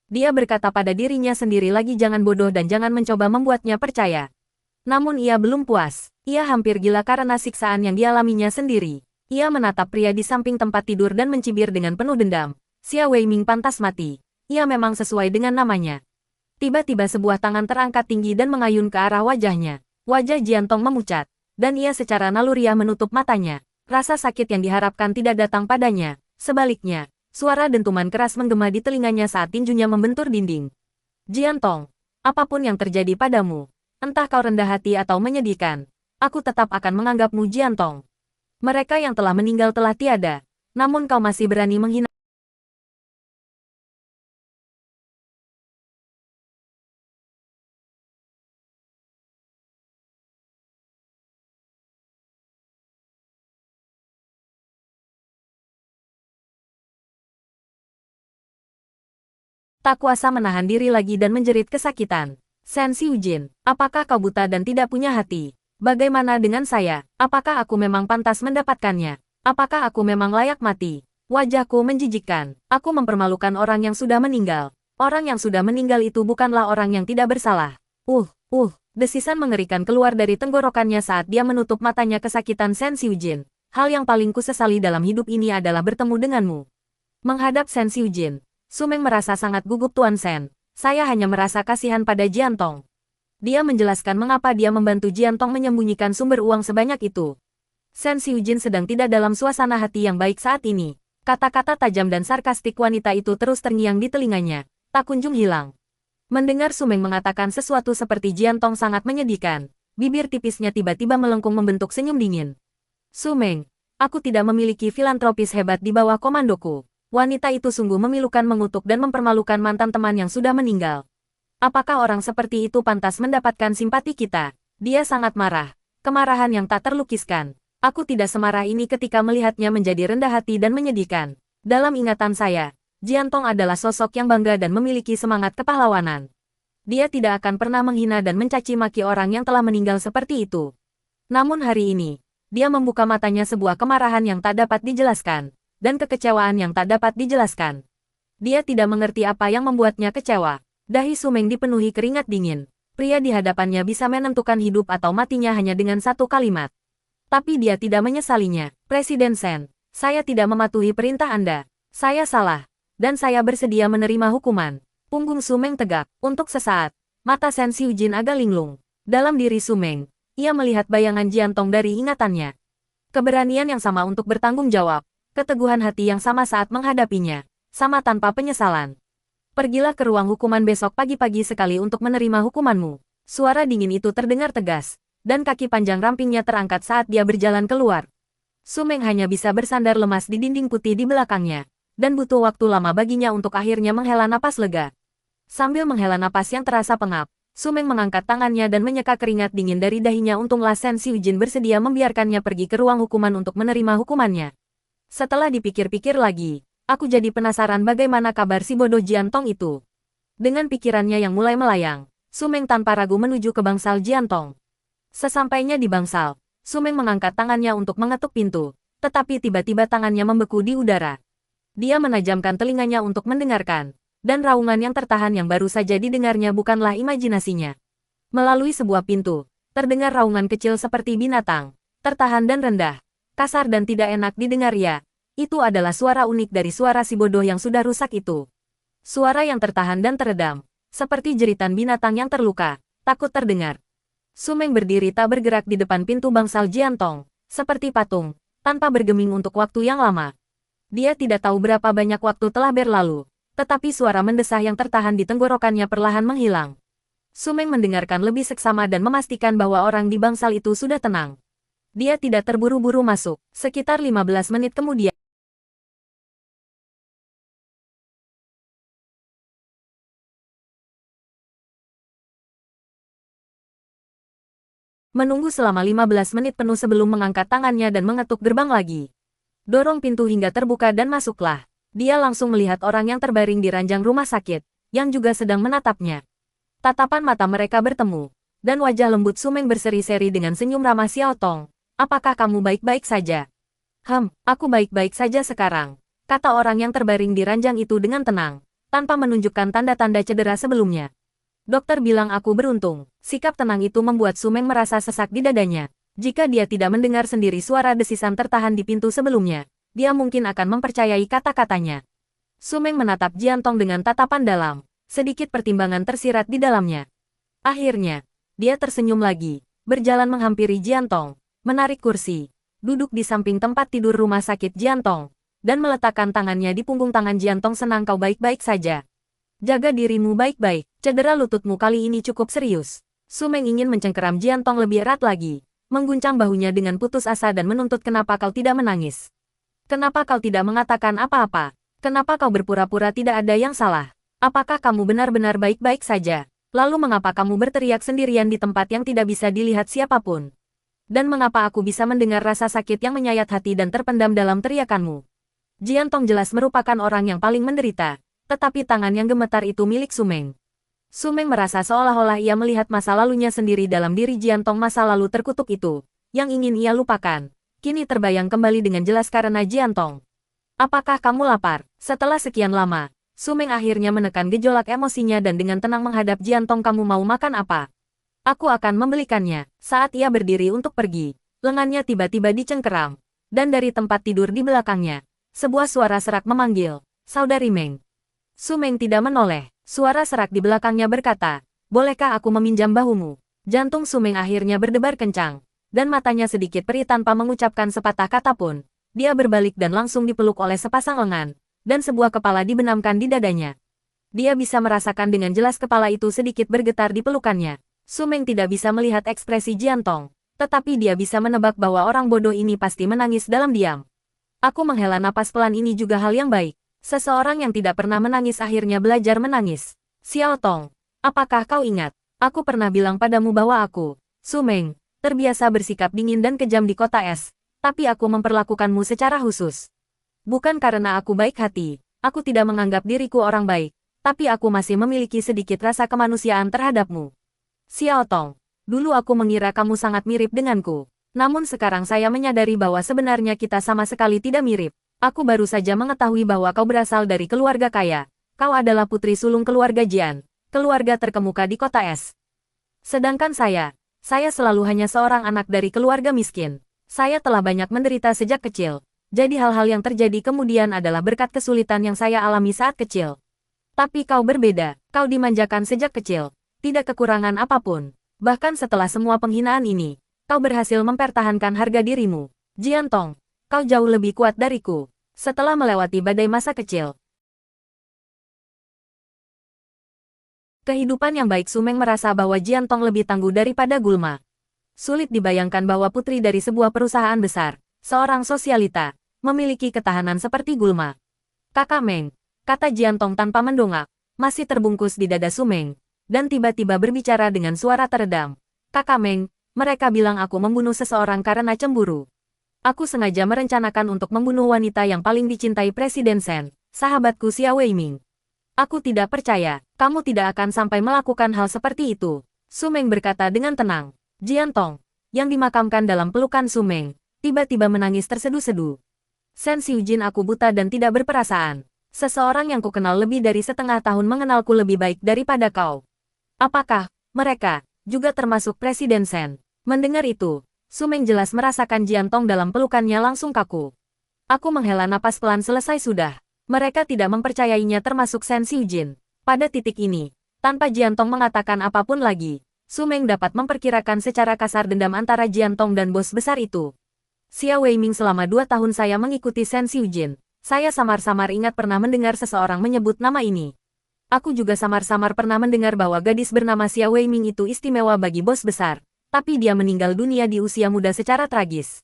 Dia berkata pada dirinya sendiri lagi, jangan bodoh dan jangan mencoba membuatnya percaya. Namun ia belum puas. Ia hampir gila karena siksaan yang dialaminya sendiri. Ia menatap pria di samping tempat tidur dan mencibir dengan penuh dendam. Xia Weiming pantas mati. Ia memang sesuai dengan namanya. Tiba-tiba sebuah tangan terangkat tinggi dan mengayun ke arah wajahnya. Wajah Jiantong memucat, dan ia secara naluriah menutup matanya. Rasa sakit yang diharapkan tidak datang padanya. Sebaliknya, suara dentuman keras menggema di telinganya saat tinjunya membentur dinding. Jiantong, apapun yang terjadi padamu, entah kau rendah hati atau menyedihkan, aku tetap akan menganggapmu Jiantong. Mereka yang telah meninggal telah tiada, namun kau masih berani menghina. Tak kuasa menahan diri lagi dan menjerit kesakitan. Shen Xiujin, apakah kau buta dan tidak punya hati? Bagaimana dengan saya? Apakah aku memang pantas mendapatkannya? Apakah aku memang layak mati? Wajahku menjijikkan. Aku mempermalukan orang yang sudah meninggal. Orang yang sudah meninggal itu bukanlah orang yang tidak bersalah. Desisan mengerikan keluar dari tenggorokannya saat dia menutup matanya kesakitan. Shen Xiujin, hal yang paling kusesali dalam hidup ini adalah bertemu denganmu. Menghadap Shen Xiujin, Sumeng merasa sangat gugup. Tuan Shen, saya hanya merasa kasihan pada Jiantong. Dia menjelaskan mengapa dia membantu Jiantong menyembunyikan sumber uang sebanyak itu. Shen Xiujin sedang tidak dalam suasana hati yang baik saat ini. Kata-kata tajam dan sarkastik wanita itu terus terngiang di telinganya, tak kunjung hilang. Mendengar Sumeng mengatakan sesuatu seperti Jiantong sangat menyedihkan, bibir tipisnya tiba-tiba melengkung membentuk senyum dingin. Sumeng, aku tidak memiliki filantropis hebat di bawah komandoku. Wanita itu sungguh memilukan, mengutuk dan mempermalukan mantan teman yang sudah meninggal. Apakah orang seperti itu pantas mendapatkan simpati kita? Dia sangat marah. Kemarahan yang tak terlukiskan. Aku tidak semarah ini ketika melihatnya menjadi rendah hati dan menyedihkan. Dalam ingatan saya, Jiantong adalah sosok yang bangga dan memiliki semangat kepahlawanan. Dia tidak akan pernah menghina dan mencaci maki orang yang telah meninggal seperti itu. Namun hari ini, dia membuka matanya, sebuah kemarahan yang tak dapat dijelaskan, dan kekecewaan yang tak dapat dijelaskan. Dia tidak mengerti apa yang membuatnya kecewa. Dahi Sumeng dipenuhi keringat dingin. Pria di hadapannya bisa menentukan hidup atau matinya hanya dengan satu kalimat. Tapi dia tidak menyesalinya. Presiden Shen, saya tidak mematuhi perintah Anda. Saya salah. Dan saya bersedia menerima hukuman. Punggung Sumeng tegak. Untuk sesaat, mata Shen Xiujin agak linglung. Dalam diri Sumeng, ia melihat bayangan Jiantong dari ingatannya. Keberanian yang sama untuk bertanggung jawab. Keteguhan hati yang sama saat menghadapinya. Sama tanpa penyesalan. Pergilah ke ruang hukuman besok pagi-pagi sekali untuk menerima hukumanmu. Suara dingin itu terdengar tegas, dan kaki panjang rampingnya terangkat saat dia berjalan keluar. Sumeng hanya bisa bersandar lemas di dinding putih di belakangnya, dan butuh waktu lama baginya untuk akhirnya menghela napas lega. Sambil menghela napas yang terasa pengap, Sumeng mengangkat tangannya dan menyeka keringat dingin dari dahinya. Untunglah Shen Xiujin bersedia membiarkannya pergi ke ruang hukuman untuk menerima hukumannya. Setelah dipikir-pikir lagi, aku jadi penasaran bagaimana kabar si bodoh Jiantong itu. Dengan pikirannya yang mulai melayang, Sumeng tanpa ragu menuju ke bangsal Jiantong. Sesampainya di bangsal, Sumeng mengangkat tangannya untuk mengetuk pintu, tetapi tiba-tiba tangannya membeku di udara. Dia menajamkan telinganya untuk mendengarkan, dan raungan yang tertahan yang baru saja didengarnya bukanlah imajinasinya. Melalui sebuah pintu, terdengar raungan kecil seperti binatang, tertahan dan rendah, kasar dan tidak enak didengar ya. Itu adalah suara unik dari suara si bodoh yang sudah rusak itu. Suara yang tertahan dan teredam, seperti jeritan binatang yang terluka, takut terdengar. Sumeng berdiri tak bergerak di depan pintu bangsal Jiantong, seperti patung, tanpa bergeming untuk waktu yang lama. Dia tidak tahu berapa banyak waktu telah berlalu, tetapi suara mendesah yang tertahan di tenggorokannya perlahan menghilang. Sumeng mendengarkan lebih seksama dan memastikan bahwa orang di bangsal itu sudah tenang. Dia tidak terburu-buru masuk. Sekitar 15 menit kemudian, menunggu selama 15 menit penuh sebelum mengangkat tangannya dan mengetuk gerbang lagi. Dorong pintu hingga terbuka dan masuklah. Dia langsung melihat orang yang terbaring di ranjang rumah sakit, yang juga sedang menatapnya. Tatapan mata mereka bertemu, dan wajah lembut Sumeng berseri-seri dengan senyum ramah Xiao Tong. Apakah kamu baik-baik saja? Aku baik-baik saja sekarang, kata orang yang terbaring di ranjang itu dengan tenang, tanpa menunjukkan tanda-tanda cedera sebelumnya. Dokter bilang aku beruntung. Sikap tenang itu membuat Sumeng merasa sesak di dadanya. Jika dia tidak mendengar sendiri suara desisan tertahan di pintu sebelumnya, dia mungkin akan mempercayai kata-katanya. Sumeng menatap Jiantong dengan tatapan dalam, sedikit pertimbangan tersirat di dalamnya. Akhirnya, dia tersenyum lagi, berjalan menghampiri Jiantong, menarik kursi, duduk di samping tempat tidur rumah sakit Jiantong, dan meletakkan tangannya di punggung tangan Jiantong. Senang kau baik-baik saja. Jaga dirimu baik-baik, cedera lututmu kali ini cukup serius. Sumeng ingin mencengkeram Jiantong lebih erat lagi, mengguncang bahunya dengan putus asa dan menuntut kenapa kau tidak menangis. Kenapa kau tidak mengatakan apa-apa? Kenapa kau berpura-pura tidak ada yang salah? Apakah kamu benar-benar baik-baik saja? Lalu mengapa kamu berteriak sendirian di tempat yang tidak bisa dilihat siapapun? Dan mengapa aku bisa mendengar rasa sakit yang menyayat hati dan terpendam dalam teriakanmu? Jiantong jelas merupakan orang yang paling menderita. Tetapi tangan yang gemetar itu milik Sumeng. Sumeng merasa seolah-olah ia melihat masa lalunya sendiri dalam diri Jiantong. Masa lalu terkutuk itu, yang ingin ia lupakan, kini terbayang kembali dengan jelas karena Jiantong. Apakah kamu lapar? Setelah sekian lama, Sumeng akhirnya menekan gejolak emosinya dan dengan tenang menghadap Jiantong. Kamu mau makan apa? Aku akan membelikannya. Saat ia berdiri untuk pergi, lengannya tiba-tiba dicengkeram, dan dari tempat tidur di belakangnya, sebuah suara serak memanggil, Saudari Meng. Sumeng tidak menoleh. Suara serak di belakangnya berkata, bolehkah aku meminjam bahumu? Jantung Sumeng akhirnya berdebar kencang, dan matanya sedikit perih tanpa mengucapkan sepatah kata pun. Dia berbalik dan langsung dipeluk oleh sepasang lengan, dan sebuah kepala dibenamkan di dadanya. Dia bisa merasakan dengan jelas kepala itu sedikit bergetar di pelukannya. Sumeng tidak bisa melihat ekspresi Jiantong, tetapi dia bisa menebak bahwa orang bodoh ini pasti menangis dalam diam. Aku menghela napas pelan, ini juga hal yang baik. Seseorang yang tidak pernah menangis akhirnya belajar menangis. Xiao Tong, apakah kau ingat? Aku pernah bilang padamu bahwa aku, Sumeng, terbiasa bersikap dingin dan kejam di kota es, tapi aku memperlakukanmu secara khusus. Bukan karena aku baik hati, aku tidak menganggap diriku orang baik, tapi aku masih memiliki sedikit rasa kemanusiaan terhadapmu. Xiao Tong, dulu aku mengira kamu sangat mirip denganku, namun sekarang saya menyadari bahwa sebenarnya kita sama sekali tidak mirip. Aku baru saja mengetahui bahwa kau berasal dari keluarga kaya. Kau adalah putri sulung keluarga Jian, keluarga terkemuka di kota es. Sedangkan saya selalu hanya seorang anak dari keluarga miskin. Saya telah banyak menderita sejak kecil. Jadi hal-hal yang terjadi kemudian adalah berkat kesulitan yang saya alami saat kecil. Tapi kau berbeda, kau dimanjakan sejak kecil. Tidak kekurangan apapun. Bahkan setelah semua penghinaan ini, kau berhasil mempertahankan harga dirimu. Jiantong, kau jauh lebih kuat dariku. Setelah melewati badai masa kecil, kehidupan yang baik, Sumeng merasa bahwa Jiantong lebih tangguh daripada Gulma. Sulit dibayangkan bahwa putri dari sebuah perusahaan besar, seorang sosialita, memiliki ketahanan seperti Gulma. Kakak Meng, kata Jiantong tanpa mendongak, masih terbungkus di dada Sumeng, dan tiba-tiba berbicara dengan suara teredam. Kakak Meng, mereka bilang aku membunuh seseorang karena cemburu. Aku sengaja merencanakan untuk membunuh wanita yang paling dicintai Presiden Shen, sahabatku Xia Weiming. Aku tidak percaya, kamu tidak akan sampai melakukan hal seperti itu. Su Meng berkata dengan tenang. Jian Tong, yang dimakamkan dalam pelukan Su Meng, tiba-tiba menangis terseduh-seduh. Shen Xiujin, aku buta dan tidak berperasaan. Seseorang yang kukenal lebih dari setengah tahun mengenalku lebih baik daripada kau. Apakah mereka juga termasuk Presiden Shen? Mendengar itu, Su Meng jelas merasakan Jian Tong dalam pelukannya langsung kaku. Aku menghela napas pelan. Selesai sudah. Mereka tidak mempercayainya termasuk Shen Xiujin. Pada titik ini, tanpa Jian Tong mengatakan apapun lagi, Su Meng dapat memperkirakan secara kasar dendam antara Jian Tong dan bos besar itu. Xia Weiming, selama 2 tahun saya mengikuti Shen Xiujin. Saya samar-samar ingat pernah mendengar seseorang menyebut nama ini. Aku juga samar-samar pernah mendengar bahwa gadis bernama Xia Weiming itu istimewa bagi bos besar. Tapi dia meninggal dunia di usia muda secara tragis.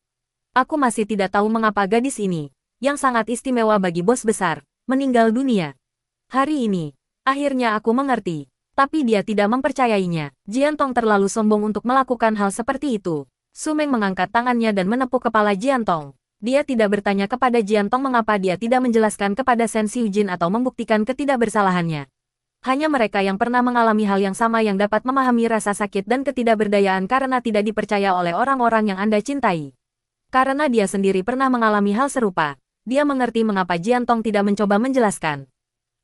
Aku masih tidak tahu mengapa gadis ini, yang sangat istimewa bagi bos besar, meninggal dunia. Hari ini, akhirnya aku mengerti. Tapi dia tidak mempercayainya. Jian Tong terlalu sombong untuk melakukan hal seperti itu. Su Meng mengangkat tangannya dan menepuk kepala Jian Tong. Dia tidak bertanya kepada Jian Tong mengapa dia tidak menjelaskan kepada Shen Xiujin atau membuktikan ketidakbersalahannya. Hanya mereka yang pernah mengalami hal yang sama yang dapat memahami rasa sakit dan ketidakberdayaan karena tidak dipercaya oleh orang-orang yang Anda cintai. Karena dia sendiri pernah mengalami hal serupa, dia mengerti mengapa Jian Tong tidak mencoba menjelaskan.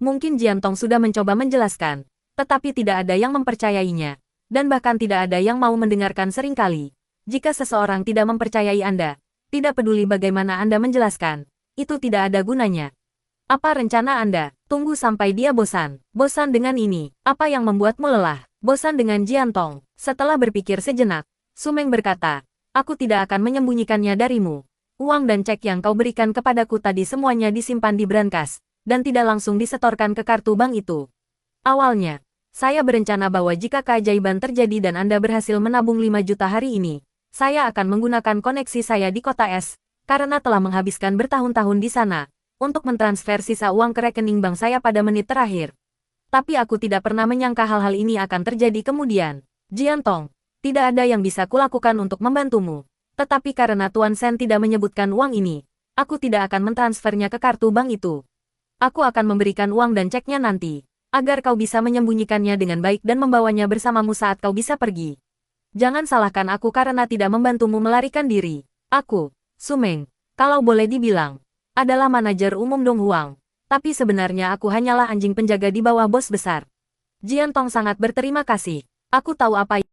Mungkin Jian Tong sudah mencoba menjelaskan, tetapi tidak ada yang mempercayainya, dan bahkan tidak ada yang mau mendengarkan. Seringkali, jika seseorang tidak mempercayai Anda, tidak peduli bagaimana Anda menjelaskan, itu tidak ada gunanya. Apa rencana Anda? Tunggu sampai dia bosan. Bosan dengan ini, apa yang membuatmu lelah? Bosan dengan Jian Tong. Setelah berpikir sejenak, Su Meng berkata, aku tidak akan menyembunyikannya darimu. Uang dan cek yang kau berikan kepadaku tadi semuanya disimpan di brankas, dan tidak langsung disetorkan ke kartu bank itu. Awalnya, saya berencana bahwa jika keajaiban terjadi dan Anda berhasil menabung 5 juta hari ini, saya akan menggunakan koneksi saya di kota S, karena telah menghabiskan bertahun-tahun di sana, untuk mentransfer sisa uang ke rekening bank saya pada menit terakhir. Tapi aku tidak pernah menyangka hal-hal ini akan terjadi kemudian. Jian Tong, tidak ada yang bisa kulakukan untuk membantumu. Tetapi karena Tuan Shen tidak menyebutkan uang ini, aku tidak akan mentransfernya ke kartu bank itu. Aku akan memberikan uang dan ceknya nanti, agar kau bisa menyembunyikannya dengan baik dan membawanya bersamamu saat kau bisa pergi. Jangan salahkan aku karena tidak membantumu melarikan diri. Aku, Su Meng, kalau boleh dibilang, adalah manajer umum Dong Huang. Tapi sebenarnya aku hanyalah anjing penjaga di bawah bos besar. Jian Tong sangat berterima kasih. Aku tahu apa